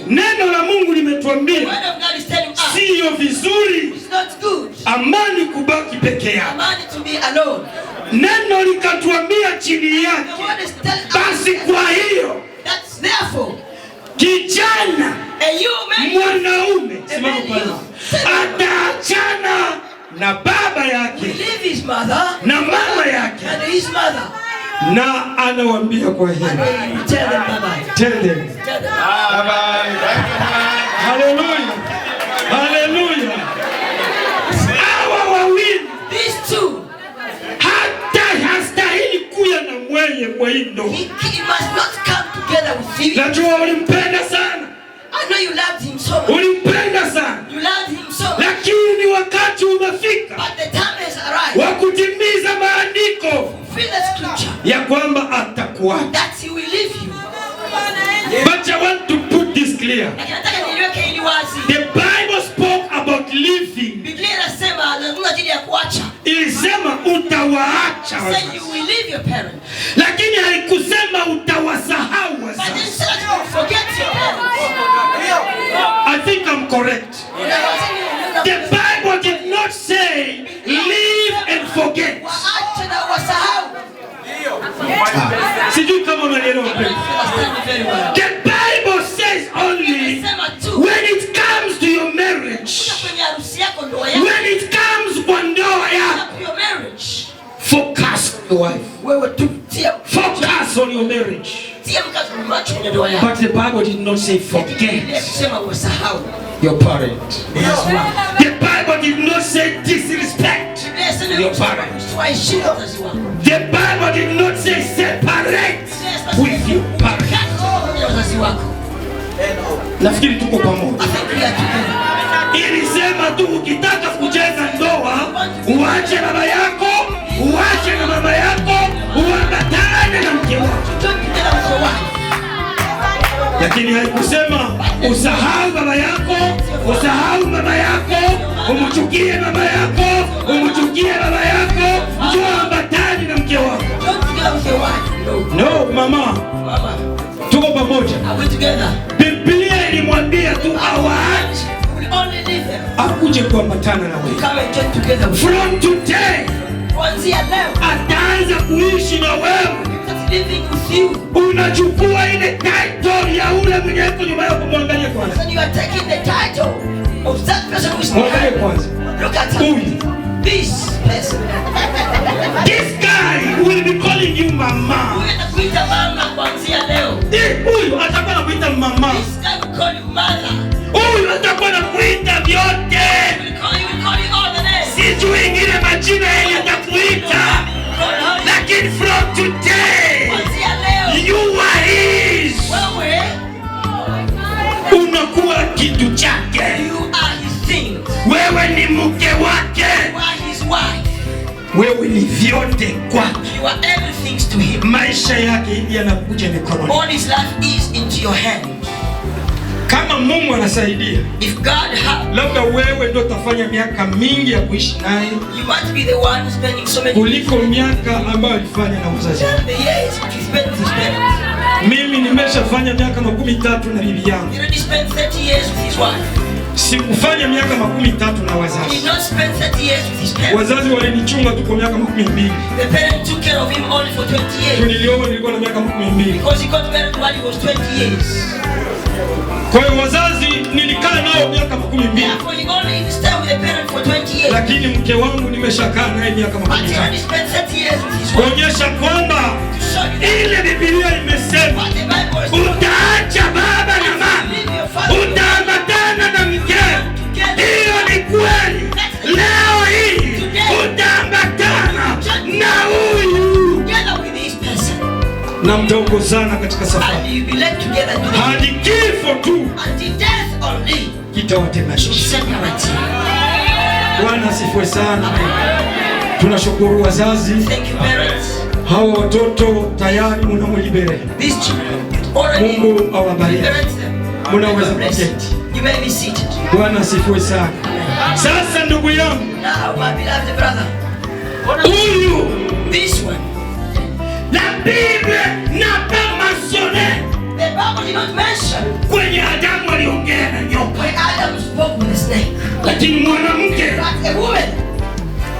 neno la Mungu limetuambia siyo vizuri Amani kubaki peke yake. Neno likatuambia chini yake, basi kwa hiyo kijana mwanaume ataachana na baba yake na mama yake, na anawaambia kwa heri. Tell them bye-bye. Tell them. Tell them. Hallelujah. Hallelujah. Hawa wawili, These two, hata hastahili kuya na mwenye mwindo. he must not come together with you. Najua ulimpenda sana. I know you loved him so much. Ulimpenda sana. You loved him so much. Lakini wakati umefika But the time has arrived. wa kutimiza maandiko Feel the scripture. ya kwamba atakuacha. That he will leave you. But I want to put this clear. Nataka niweke hili wazi. The Bible spoke about living. Biblia inasema lazima ajili ya kuacha. Ilisema utawaacha Say you will leave your parents. lakini haikusema utawasahau But wazazi. then said you will forget your parents. I think I'm correct. The Bible did not say live and forget. Waache na wasahau. Sijui kama unanielewa. The Bible says only when it comes to your marriage, Kwenye harusi yako ndoa yako. when it comes kwa ndoa yako, Your marriage. focus on your wife. Wewe tu tia Focus on your marriage. tia mkazo macho kwenye ndoa yako. But the Bible did not say forget Kusema usahau. your parent. The Bible did not say disrespect your parents. Tuheshimu wazazi wako. The Bible did not say separate with your parents. Wazazi wako. Nafikiri tuko pamoja. Afikiria tukio. Ilisema tu ukitaka kujenga ndoa, uache baba yako, uache na mama yako, uambatane na mke wako. Lakini haikusema usahau baba yako, usahau mama yako, umchukie mama yako, umchukie baba yako, njoo ambatane na mke wako. No, mama. Tuko pamoja. Biblia ilimwambia tu awaache. Akuje kuambatana na wewe. From today, ataanza kuishi na wewe. Unachukua ile title ya ule mwenye yuko nyuma yako, mwangalie kwanza. Mwangalie kwanza. This guy will be calling you mama. Huyu atakuwa anakuita mama. Huyu atakuwa anakuita vyote. Sijui ingine majina yenye atakuita. Lakini from today, you are his. Unakuwa kitu chake. Wewe ni mke wake. Wewe ni vyote kwake. Maisha yake yanakuja mikononi. All his life is into your hand. Kama Mungu anasaidia, If God help, labda wewe ndio utafanya miaka mingi ya kuishi naye you want to be the one spending so many kuliko miaka ambayo alifanya na wazazi. the years you spent with his parents. Mimi nimeshafanya miaka 13 na bibi yangu. He already spent 30 years with his wife. Sikufanya miaka 13 na He wazazi. did not spend 30 years with his parents. Wazazi walinichunga tu kwa miaka 12. The parents took care of him only for 20 years. Nilioa nilikuwa na miaka 12. Because he got married while he was 20 years. Kwa hiyo wazazi nilikaa nao miaka 12. Therefore, he only stayed with the parents for 20 years. Lakini mke wangu nimeshakaa naye miaka But he 13. already spent 30 years with his wife. Kuonyesha kwamba To show you that ile Biblia imesema what the Bible is saying. utaacha baba na mama, Leave your father. utaambatana na mkeo. Hiyo ni kweli. Leo hii utaambatana na huyu Together with this person. na mtaongozana katika safari And you be led together to hadi kifo tu until death only kitawatenganisha. separate you. Bwana asifiwe sana. Tunashukuru wazazi. Thank you, parents. Hawa watoto tayari mnamlibere. These children already Mungu awabariki. parents them. Mnaweza God bless you. kuketi. You may be seated. Bwana asifiwe sana. Sasa ndugu yangu, Now, my beloved brother, huyu this one, la Bible n'a pas mentionné the Bible did not mention kwenye Adamu aliongea na nyoka, when Adam spoke with the snake. lakini mwanamke But a woman,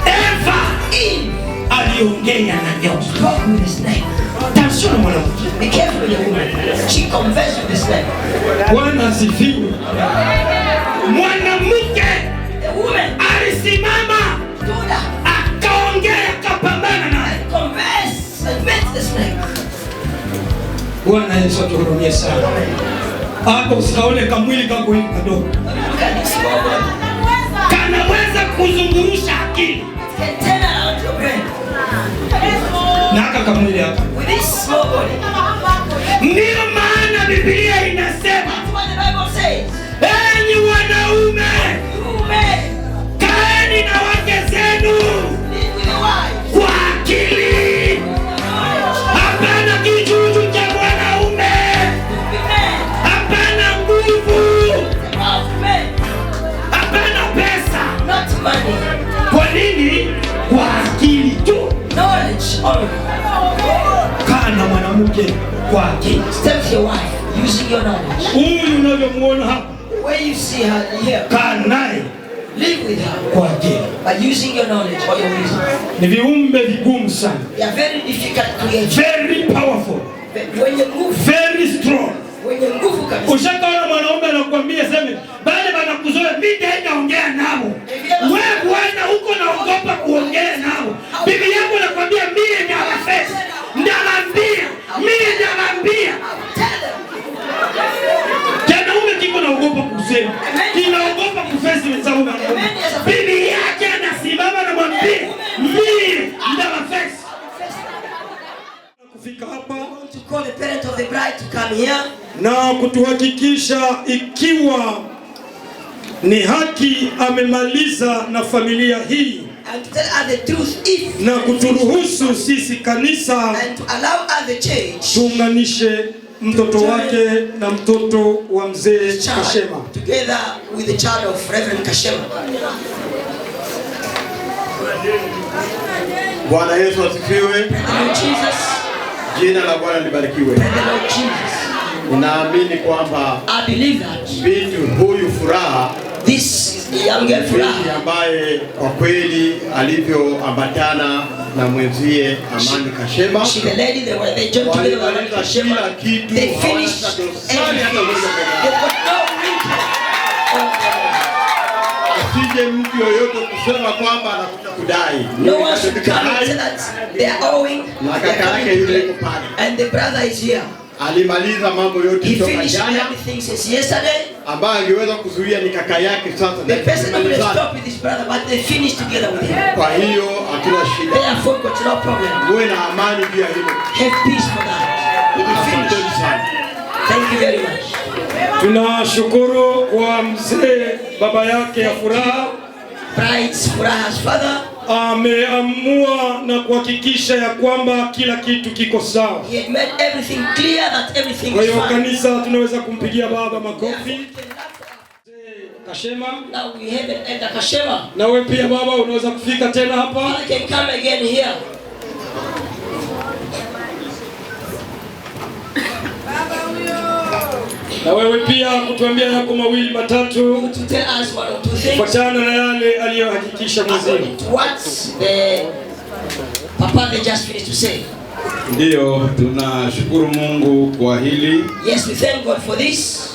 Eva Eve, aliongea na nyoka. spoke with the snake. Tasio na mwanamke. Be careful with the woman. She conversed with the snake. Bwana asifiwe. Mwanamke The woman alisimama stood up akaongea akapambana naye. and conversed and met the snake. Bwana Yesu atuhurumie sana. Hapo usikaone kamwili kako hivi kadogo. Kanaweza kuzungurusha akili. Na haka kamwili hapa. Ndio maana Biblia inasema, enyi wanaume, kaeni na wake zenu kwa akili. Hapana kijuju cha mwanaume, hapana nguvu, hapana pesa. Kwa nini? Kwa akili tu. Kaa na mwanamke kwa akili. Using your knowledge. Huyu unavyomuona hapa, Where you see her here, kaa naye live with her kwa akili. by using your knowledge or your wisdom. Ni viumbe vigumu sana. They are very difficult creatures. Very powerful. When you move, Very strong. when you move, Ushakaona mwanaume anakuambia sema, "Bale banakuzoea, mimi ndio naongea nao." Wewe bwana huko naogopa kuongea nao. Bibi yako anakuambia mimi ndio afesi. Ndamwambia, mimi ndamwambia. Janaume kiko naogopa kusema. Kinaogopa kufesi wenzao na bibi yake anasimama na mwambie, "Mimi ndio afesi." Kufika hapa to call the parent of the bride to come here na kutuhakikisha ikiwa ni haki amemaliza na familia hii, and to tell us the truth if na kuturuhusu sisi kanisa and to allow us the church tuunganishe mtoto wake na mtoto wa mzee Kashema together with the child of Reverend Kashema. Bwana Yesu asifiwe. Jina la Bwana libarikiwe. Ninaamini kwamba binti huyu Furaha, this young girl Furaha, ambaye kwa kweli alivyoambatana na mwenzie Amani Kashema, she the lady they were they joined together with Amani Kashema, they finished everything. Asije mtu yoyote kusema kwamba anakuja kudai. No one should come and say that they are owing, and the brother is here. Alimaliza mambo yote toka jana. Everything since yesterday. Ambaye angeweza kuzuia ni kaka yake sasa. The person who will stop with his brother, but they finished together with him. Kwa hiyo hatuna shida. Therefore, got no problem. Uwe na amani pia hilo. Have peace for that. It is finished. Thank you very much. Tunashukuru kwa mzee baba yake ya Furaha, Bride's Furaha's father, ameamua na kuhakikisha ya kwamba kila kitu kiko sawa. He had made everything clear that everything Kwa is hiyo fine. kanisa tunaweza kumpigia baba makofi. Kashema. Now we have an elder Kashema. Na wewe pia baba unaweza kufika tena hapa. I can come again here. Na wewe pia kutuambia yako mawili matatu kufuatana na yale aliyohakikisha mwenyewe. What the Papa they just finished to say. Ndio, tunashukuru Mungu kwa hili. Yes, we thank God for this.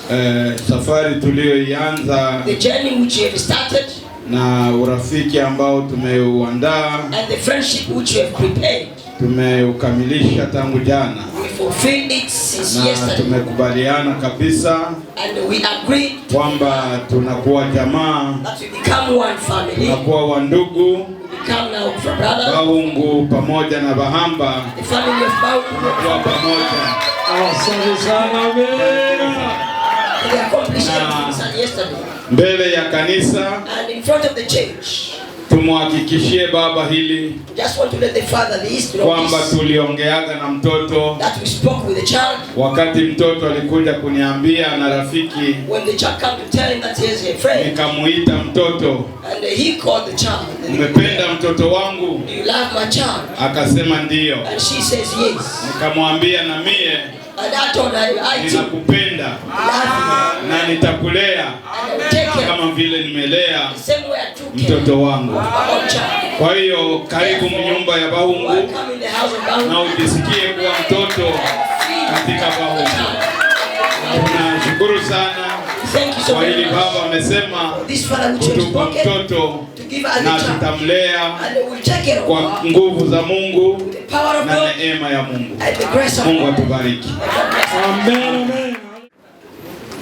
Safari tuliyoianza, the journey which we have started, na urafiki ambao tumeuandaa, and the friendship which we have prepared, tumeukamilisha tangu jana. We fulfilled it since na yesterday. tumekubaliana kabisa And we agreed kwamba tunakuwa jamaa, that we become one family. tunakuwa wandugu, We become now brothers. Bahungu pamoja na Bahamba, The family of Bahungu tunakuwa pamoja. Asante sana bwana. They accomplished everything yesterday. Mbele ya kanisa, And in front of the church, tumhakikishie baba hili just want to let the father this know kwamba tuliongeaga na mtoto that we spoke with the child wakati mtoto alikuja kuniambia na rafiki, when the child came to tell him that he has a friend, nikamuita mtoto, and he called the child. umependa mtoto wangu? Do you love my child? Akasema ndio. And she says yes. Nikamwambia na mie And I told her, I too ninakupenda na nitakulea kama vile nimelea mtoto wangu. Kwa hiyo karibu mnyumba ya Bahungu na ujisikie kuwa mtoto katika Bahungu. Tunashukuru sana kwa hili baba amesema kutupa mtoto give her the na child. tutamlea And we will take care of kwa her. nguvu za Mungu Power of na God. neema ya Mungu. And the grace of Mungu God. atubariki. Amen, amen.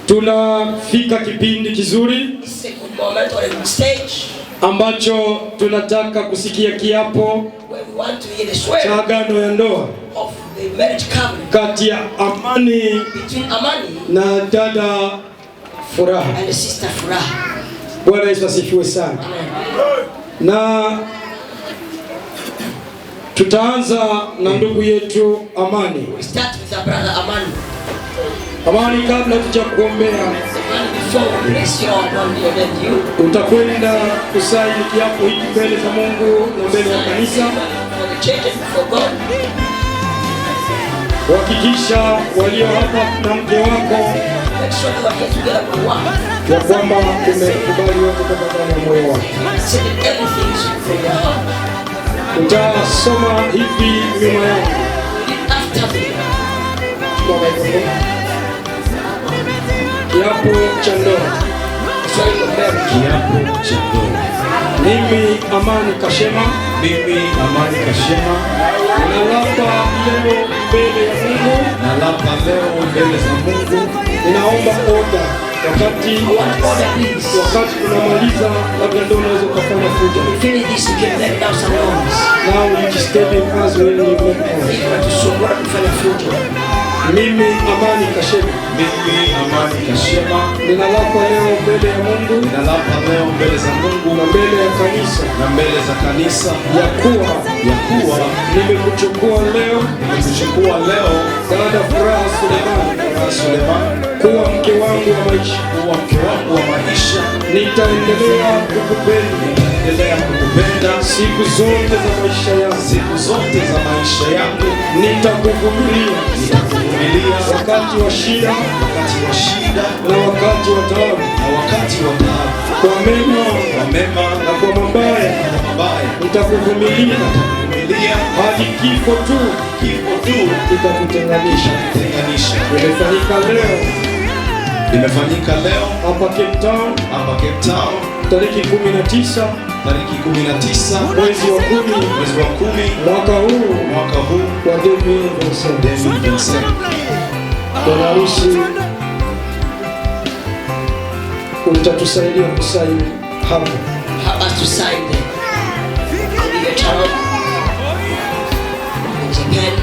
Tunafika kipindi kizuri It's a good moment on a good stage ambacho tunataka kusikia kiapo where we want to hear the swear cha agano ya ndoa of the marriage covenant kati ya Amani between Amani na dada Furaha. and the sister Furaha. Bwana Yesu asifiwe sana. Na tutaanza na ndugu yetu Amani. We start with our brother Amani. Amani, kabla tujakuombea, Amani, before we bless you all on you, utakwenda kusaini kiapo hiki mbele za Mungu na mbele ya kanisa. for the church and for God. Hakikisha walio hapa na mke wako Make sure you are here together with one. ya kwamba umekubali wote kutoka ndani ya moyo wako. Say that everything is from your heart. Utasoma hivi nyuma yangu. After me. Kiapo cha ndoa. Kiapo cha ndoa. Mimi Amani Kashema. Mimi Amani Kashema. Nalapa leo mbele ya Mungu. Nalapa leo mbele za Mungu. Ninaomba oda wakati tunamaliza, labda ndio unaweza kufanya fujo. Finish this, you can let down some noise. Now you just stay in as when you make noise. Mimi Amani Kashema. Mimi Amani Kashema. Ninalapa leo mbele ya Mungu. Ninalapa leo mbele za Mungu na mbele ya kanisa. Na mbele za kanisa. Ya kuwa nimekuchukua leo. Nimekuchukua leo. Dada Furaha Suleiman. Kuwa mke wangu wa maisha. Kuwa mke wangu wa maisha. Nitaendelea kukupenda. Nitaendelea kukupenda siku zote za maisha yangu. Siku zote za maisha yangu. Nitakuvumilia. Nitakuvumilia wakati wa shida. Wakati wa shida. Na wakati wa taabu. Na wakati wa taabu. Kwa mema. Kwa mema. Na kwa mabaya. Na kwa mabaya. Nitakuvumilia. Nitakuvumilia. Hadi kifo tu. Kifo tu. Kitakutenganisha. Imefanyika leo. Imefanyika leo. Hapa Cape Town. Hapa Cape Town. Tariki 19. Tariki 19. Mwezi wa 10. Mwezi wa 10. Mwaka huu. Mwaka huu. Wa 2027. Bwana harusi, utatusaidia kusaini hapo. Help us to sign them. Give your child. Japan.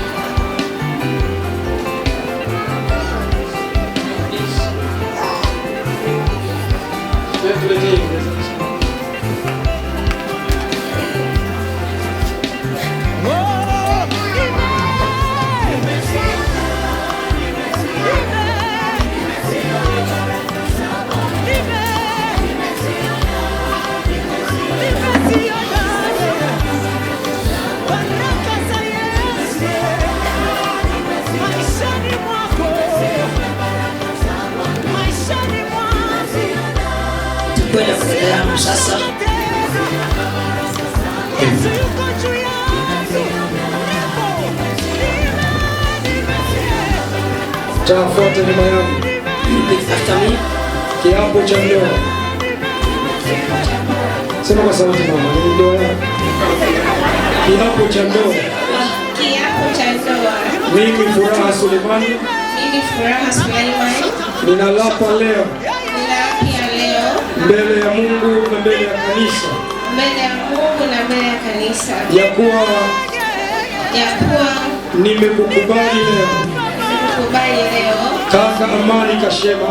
Kwenda kwa yangu sasa. Tafuata nyuma yangu. After me. Kiapo cha ndoa. Sema kwa sauti mama, ni ndoa yako. Kiapo cha ndoa. Kiapo cha ndoa. Mimi Furaha Suleiman. Mimi Furaha Suleiman. Ninalapa leo. Ninapia leo. Mbele ya Mungu na mbele ya kanisa. Mbele ya Mungu na mbele ya kanisa. Ya kuwa nimekukubali leo. Nimekukubali leo. Kaka Amani Kashema.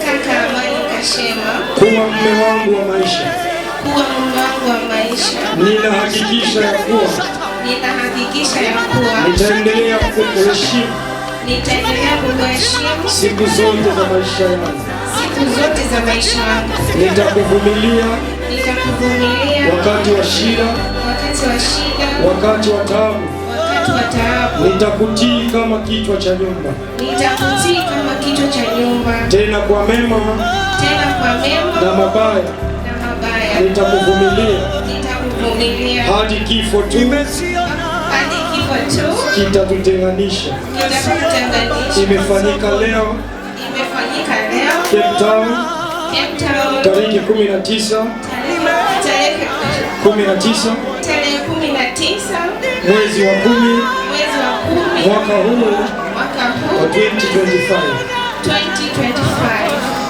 Kaka Amani Kashema. Kuwa mume wangu wa maisha. Kuwa mume wangu wa maisha. Ninahakikisha ya kuwa nitaendelea kukuheshimu. Nitaendelea kukuheshimu siku zote za maisha yangu. Siku zote za maisha yangu. Nitakuvumilia. Nitakuvumilia wakati wa shida. Wakati wa shida. Wakati wa taabu. Wakati wa taabu. Nitakutii kama kichwa cha nyumba. Nitakutii kama kichwa cha nyumba. Tena kwa mema. Tena kwa mema. Na mabaya. Na mabaya. Nitakuvumilia. Nitakuvumilia. Hadi kifo tu. Hadi kifo tu. Kitatutenganisha. Kitatutenganisha. Imefanyika leo. Imefanyika leo. Cape Town. Cape Town. Tariki 19. Tarehe 19 tarehe 19 mwezi wa 10 mwaka huu wa 2025.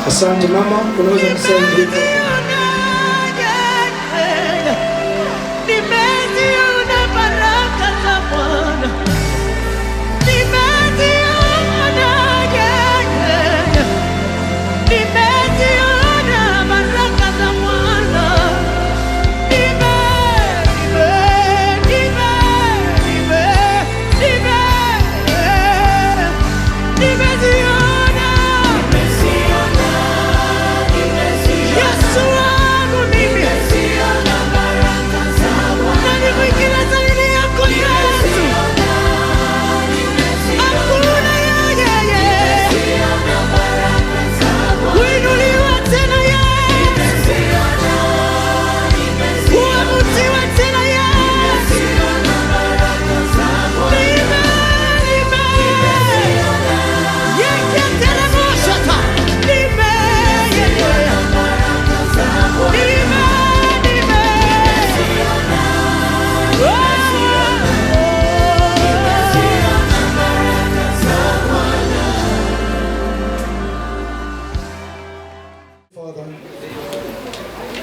Asante mama, unaweza kusema hivyo.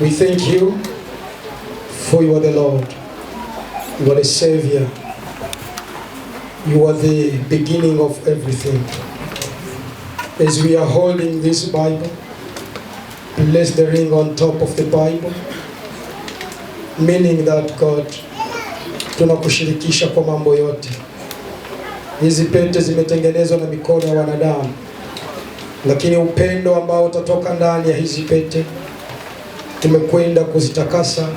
We thank you for you are the Lord, you are the Savior, you are the beginning of everything. As we are holding this Bible, place the ring on top of the Bible, meaning that God, tunakushirikisha kwa mambo yote. Hizi pete zimetengenezwa na mikono ya wanadamu, lakini upendo ambao utatoka ndani ya hizi pete tumekwenda kuzitakasa.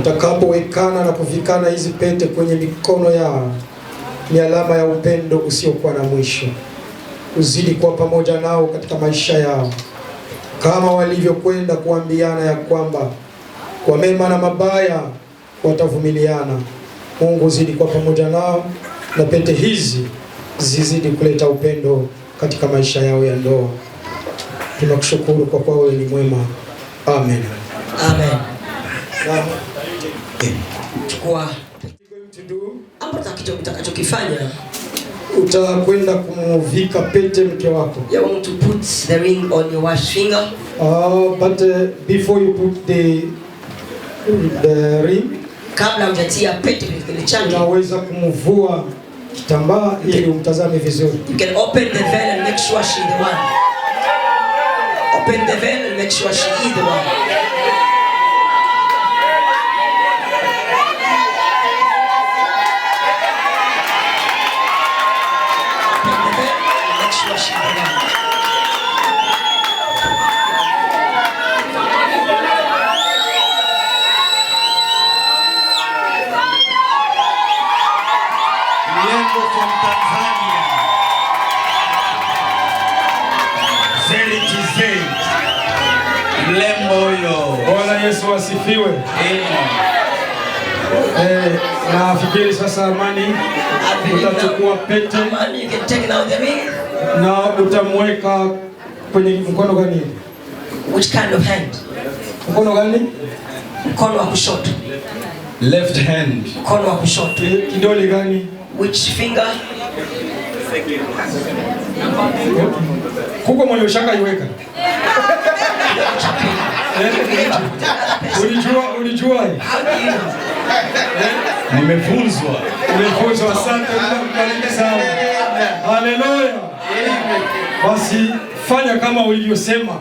Utakapowekana na kuvikana hizi pete kwenye mikono yao, ni alama ya upendo usiokuwa na mwisho. Uzidi kuwa pamoja nao katika maisha yao, kama walivyokwenda kuambiana ya kwamba kwa mema na mabaya watavumiliana. Mungu uzidi kuwa pamoja nao, na pete hizi zizidi kuleta upendo katika maisha yao ya ndoa. Tunakushukuru kwa kuwa wewe ni mwema. Amen. Amen. Chukua ambacho utakachokifanya, utakwenda kumuvika pete mke wako. You want to put the ring on your wife's finger. But before you put the ring, kabla hujatia pete kwenye chake, unaweza kumvua kitambaa ili umtazame vizuri. You can open the veil and make sure she's the one. Open the veil and make sure she is the one. Open the veil and make sure she's the one. Lembo from Tanzania. Lembo yo. Bwana Yesu asifiwe. Nafikiri sasa Amani utachukua pete na utamweka kwenye mkono gani? Which kind of hand? Mkono gani? Mkono wa kushoto. Left hand. Mkono wa kushoto. Kidole gani? Which finger? Kuko mwenye ushaka iweka. Ulijua? Nimefunzwa. Nimefunzwa, asante sana. Haleluya. Basi fanya kama ulivyosema.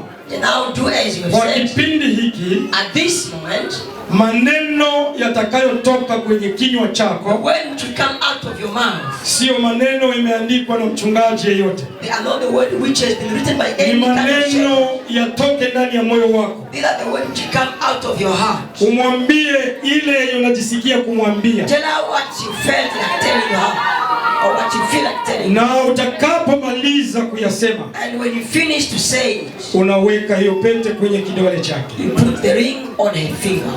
Now do as you have kwa said. Kipindi hiki, at this moment, maneno yatakayotoka kwenye kinywa chako, when to come out of your mouth, sio maneno imeandikwa na mchungaji yeyote. they are not the word which has been written by any Ni kind of maneno yatoke ndani ya moyo wako. These are the words which come out of your heart. Umwambie ile unajisikia kumwambia. Tell her what you felt like telling her, or what you feel like telling. Na utakapomaliza kuyasema, and when you finish to say it, unaweka hiyo pete kwenye kidole chake. You put the ring on her finger.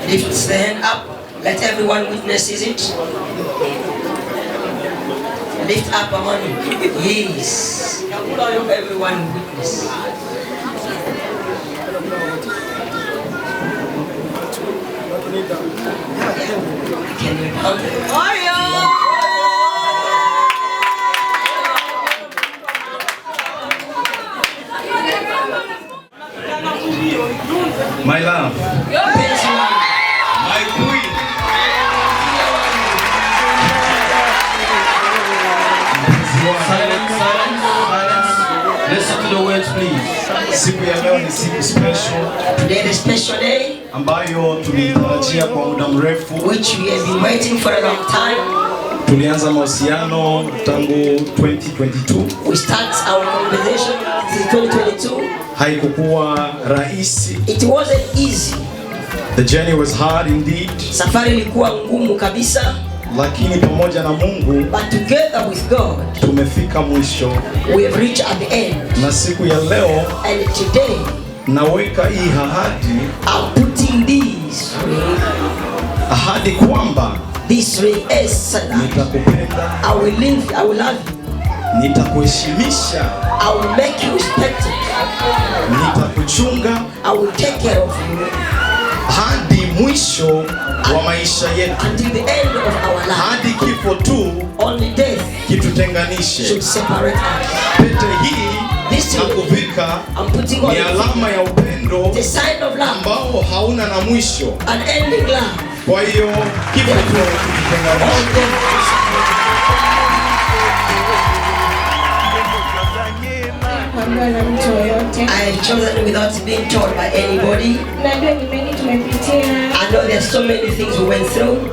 Lift the hand up. Let everyone witnesses it. Lift up Amani. Yes. Everyone witness. My love, my queen. Silence. Listen to the words, please. Siku ya leo ni siku special. Today is a special day ambayo tulitarajia kwa muda mrefu. Which we have been waiting for a long time. Tulianza mahusiano tangu 2022. We start our conversation since 2022. Haikuwa rahisi. It wasn't easy. The journey was hard indeed. Safari ilikuwa ngumu kabisa. Lakini pamoja na Mungu, but together with God, tumefika mwisho. We have reached at the end. Na siku ya leo, and today, naweka hii ahadi. I'm putting this ahadi kwamba this way is nitakupenda. I will live, I will love you. Nitakuheshimisha. I will make you respected. Nitakuchunga. I will take care of you. Hadi mwisho wa maisha yetu. Until the end of our life. Hadi kifo tu. Only death kitutenganishe. should separate us. Pete hii nakuvika ni alama ya upendo ambao hauna na mwisho. An ending love. Kwa hiyo kifo tu kitutenganishe. I have chosen without being told by anybody. I know there are so many things we went through.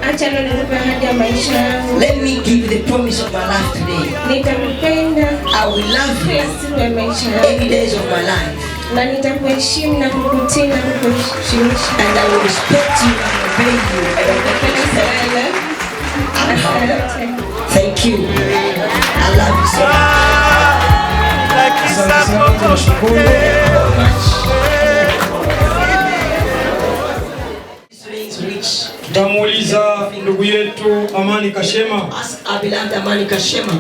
Let me give you the promise of my life today. I will love you every day of my life. And I will respect you and obey you. Thank you. I love you so much. Tutamuuliza ndugu yetu Amani Kashema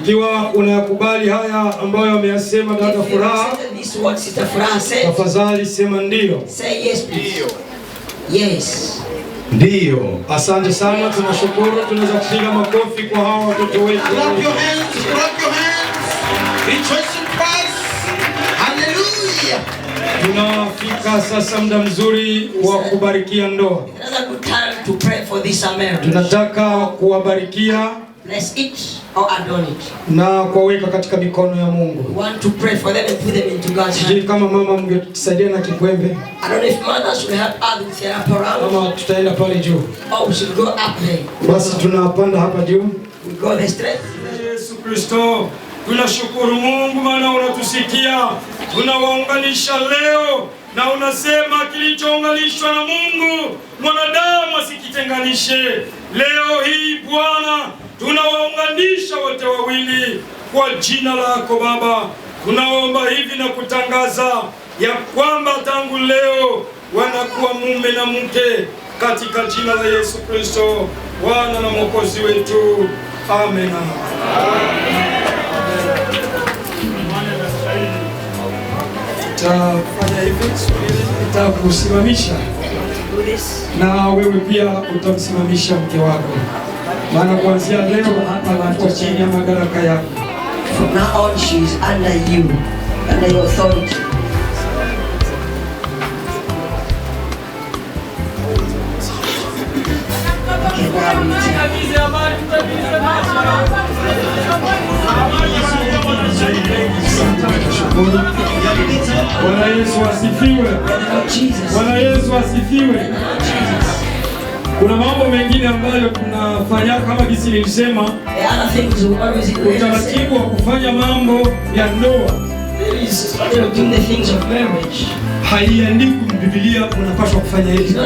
ikiwa unayakubali haya ambayo ameyasema dada Furaha. Tafadhali sema ndio. Say yes, please. Yes. Ndio. Asante sana, tunashukuru. Tunaweza kupiga makofi kwa hawa watoto wetu. Clap your hands, clap your hands. Rejoice in Christ. Hallelujah. Tunafika sasa muda mzuri wa kubarikia ndoa. Another good time to pray for this marriage. Tunataka kuwabarikia. Bless it or adorn it. Na kuwaweka katika mikono ya Mungu. We want to pray for them and put them into God's hand. Sijui kama mama mngetusaidia na kikwembe. I don't know if mothers will help us with their apparel. Mama tutaenda pale juu. Oh, we should go up there. Basi tunapanda hapa juu. We go there straight. Yesu Kristo, tunashukuru Mungu maana unatusikia. Tunawaunganisha leo na unasema kilichounganishwa na Mungu mwanadamu asikitenganishe. Leo hii Bwana tunawaunganisha wote wawili kwa jina lako Baba. Tunaomba hivi na kutangaza ya kwamba tangu leo wanakuwa mume na mke katika jina la Yesu Kristo, Bwana na Mwokozi wetu. Amen. Tafanya hivi, nitakusimamisha na wewe pia utamsimamisha mke wako, maana kuanzia leo anakuwa chini ya madaraka yako. From now on she is under you, under your authority. Bwana Yesu asifiwe. Bwana Yesu asifiwe. Kuna mambo mengine ambayo tunafanya kama jinsi nilisema, utaratibu wa kufanya mambo ya ndoa. Haiandikwi Biblia unapaswa kufanya hivi.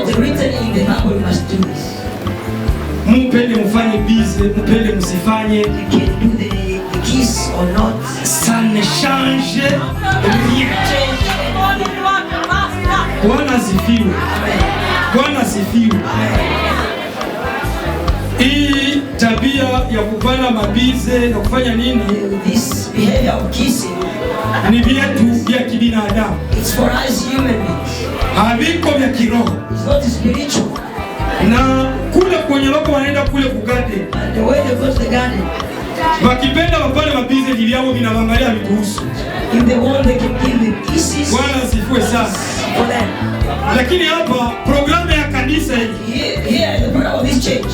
Mpende mfanye busy, mpende msifanye. You can do the kiss or not. Ça ne change rien. Bwana asifiwe. Bwana asifiwe. Hii tabia tabia ya kupana mabize na kufanya nini, this behavior of kissing, ni vyetu vya kibinadamu. It's for us human beings. Haviko vya kiroho. It's not spiritual. Na kule kwenye loko wanaenda kule kugade. The way they go to the garden. Wakipenda wapale mabize viliamo vinawangalia vikuhusu. If they want they can give the kisses. Bwana asifiwe sana. For them. Lakini hapa programu ya kanisa hii. Here the program of this church.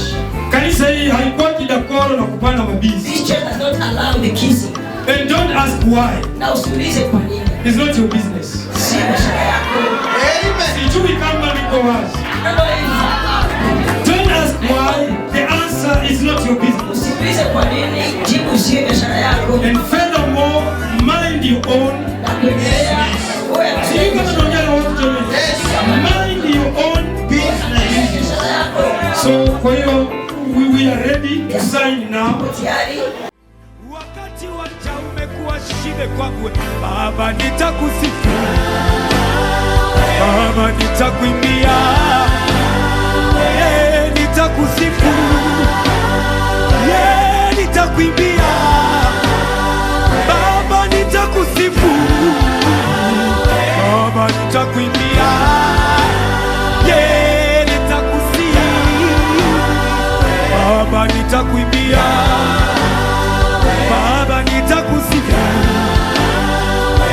Kanisa hii haikuwa kidakoro na kupanda mabizi. This church does not allow the kissing. And don't ask why. Na usiulize kwa nini. It's not your business. Si biashara yako. Sijui kama niko wazi. Don't ask why. The answer is not your business. Usiulize kwa nini. Jibu si biashara yako. And furthermore, mind your own business. Sijui kama tunaongea na watu jamani. Mind your own business. So kwa hiyo we are ready to sign now. Wakati wacha umekuwa shida kwangu, Baba nitakusifu, Baba nitakuimbia, nitakusifu, nitakuimbia, Baba nitakusifu, Baba nitakuimbia, nitakusifu, Baba nitakuimbia, Baba nitakusifu,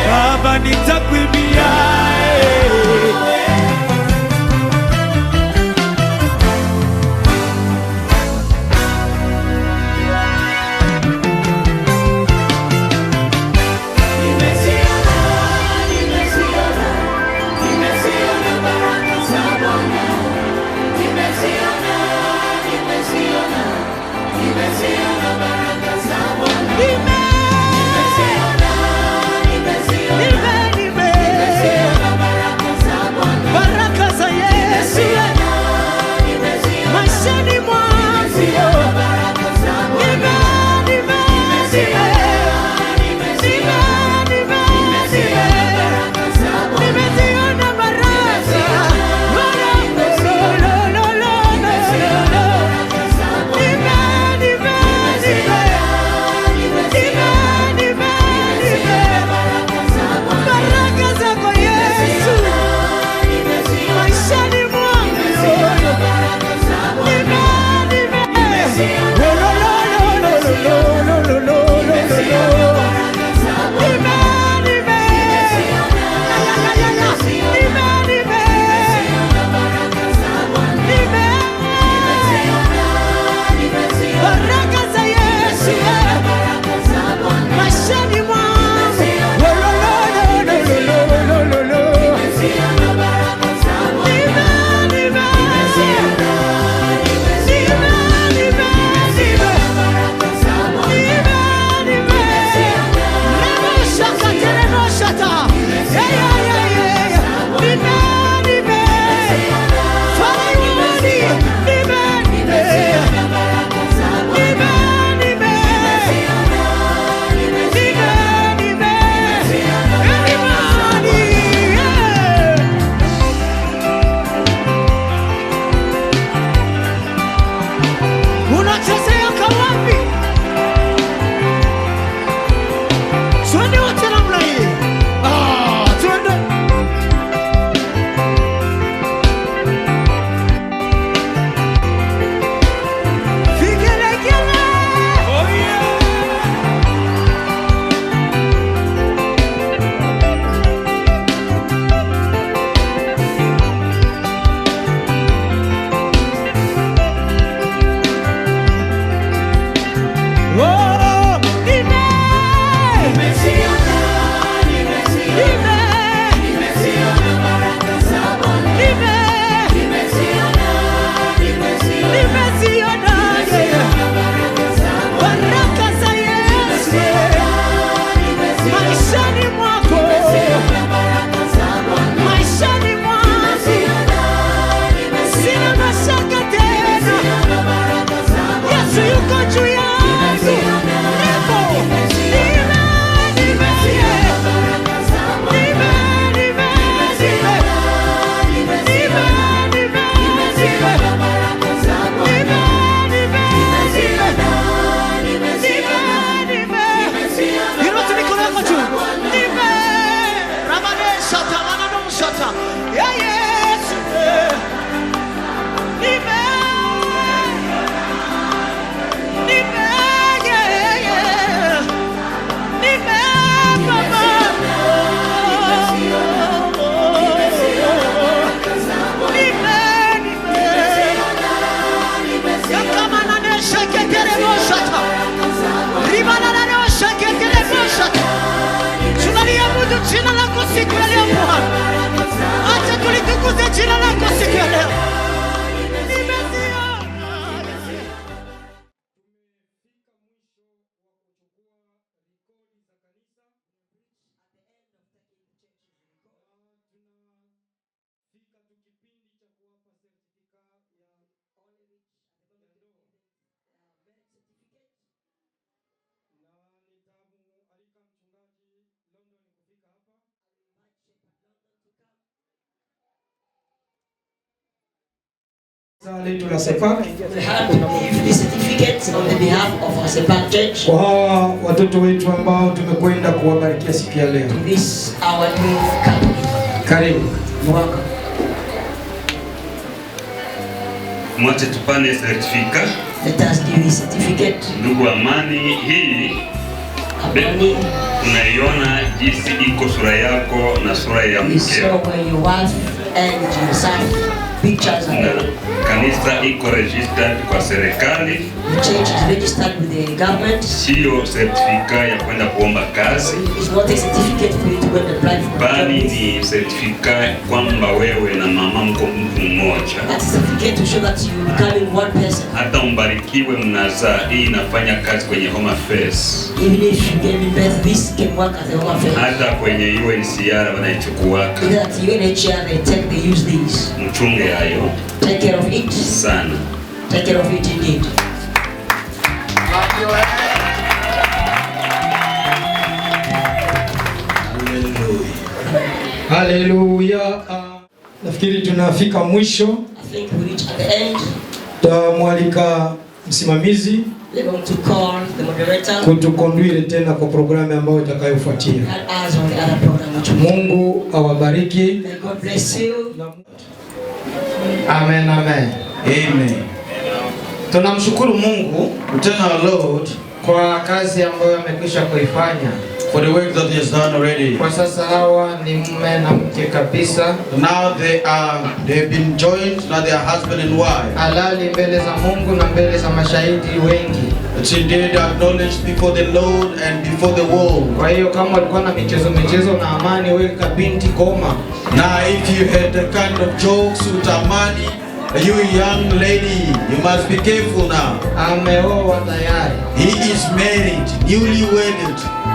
Baba nitakuimbia. Tukuze jina lako siku ya leo. letu la Sepak. We have to give the certificates on the behalf of our Sepak Church. Kwa hawa watoto wetu ambao tumekwenda kuwabarikia siku ya leo. This our new couple. Karibu. Mwaka. Mwache tupane certificate. Let us give the certificate. Ndugu Amani, hii unaiona jinsi iko sura yako na sura ya mkeo. So where your wife and your son pictures are. Kanisa iko registered kwa serikali. The church is registered with the government. Sio certificate ya kwenda kuomba kazi. It's not a certificate for you to go and apply for. Bali ni certificate kwamba wewe na mama mko mtu mmoja. That is a certificate to show that you becoming one person. Hata mbarikiwe mnazaa, hii inafanya kazi kwenye Home Affairs. Even if you gave birth, this can work at the Home Affairs. Hata kwenye UNHCR wanaichukua. That UNHCR they use these. Mchunge hayo. Take care of it. Sana. Take care of it indeed. Haleluya. Nafikiri tunafika mwisho. I think we reach at the end. Tutamwalika msimamizi We're going to call the moderator kutukonduire tena kwa programu ambayo itakayofuatia. as on the other program. Mungu awabariki. May God bless you. Amen, amen. Amen. Tunamshukuru Mungu Lord kwa kazi ambayo amekwisha kuifanya. for the work that he has done already. Kwa sasa hawa ni mume na mke kabisa. Now they've been joined, now they are husband and wife. Halali mbele za Mungu na mbele za mashahidi wengi. It's indeed acknowledged before the Lord and before the world. Kwa hiyo kama ulikuwa na michezo na Amani, weka binti koma. Now if you had the kind of jokes with Amani, you young lady, you must be careful now. Ameoa tayari. He is married, newly wedded.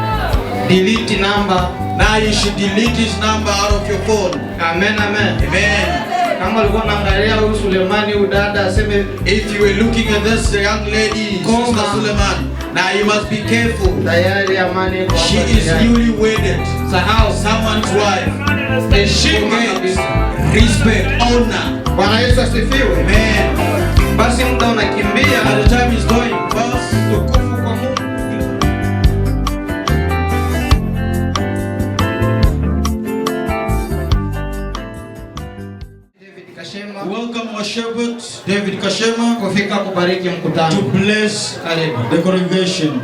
Delete number. Now you should delete his number out of your phone. Amen, amen. Amen. Kama ulikuwa unaangalia huyu Sulemani huyu dada aseme, if you were looking at this young lady, Sister Suleiman, now you must be careful. Tayari Amani kwa she is newly wedded. Sahau someone's wife. Heshima kabisa. Respect, honor. Bwana Yesu asifiwe. Amen. Basi muda unakimbia. And the time is going fast. Tukufu kwa Mungu. Welcome our shepherd, David Kashema, kufika kubariki mkutano. to bless the congregation.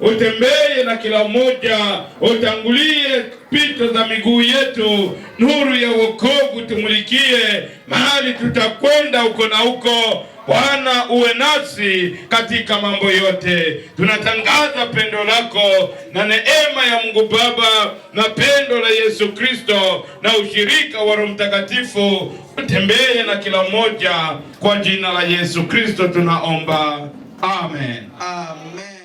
Utembee na kila mmoja, utangulie pita za miguu yetu, nuru ya wokovu tumulikie, mahali tutakwenda huko na huko. Bwana uwe nasi katika mambo yote. Tunatangaza pendo lako na neema ya Mungu Baba na pendo la Yesu Kristo na ushirika wa Roho Mtakatifu. Utembee na kila mmoja, kwa jina la Yesu Kristo tunaomba. Amen. Amen.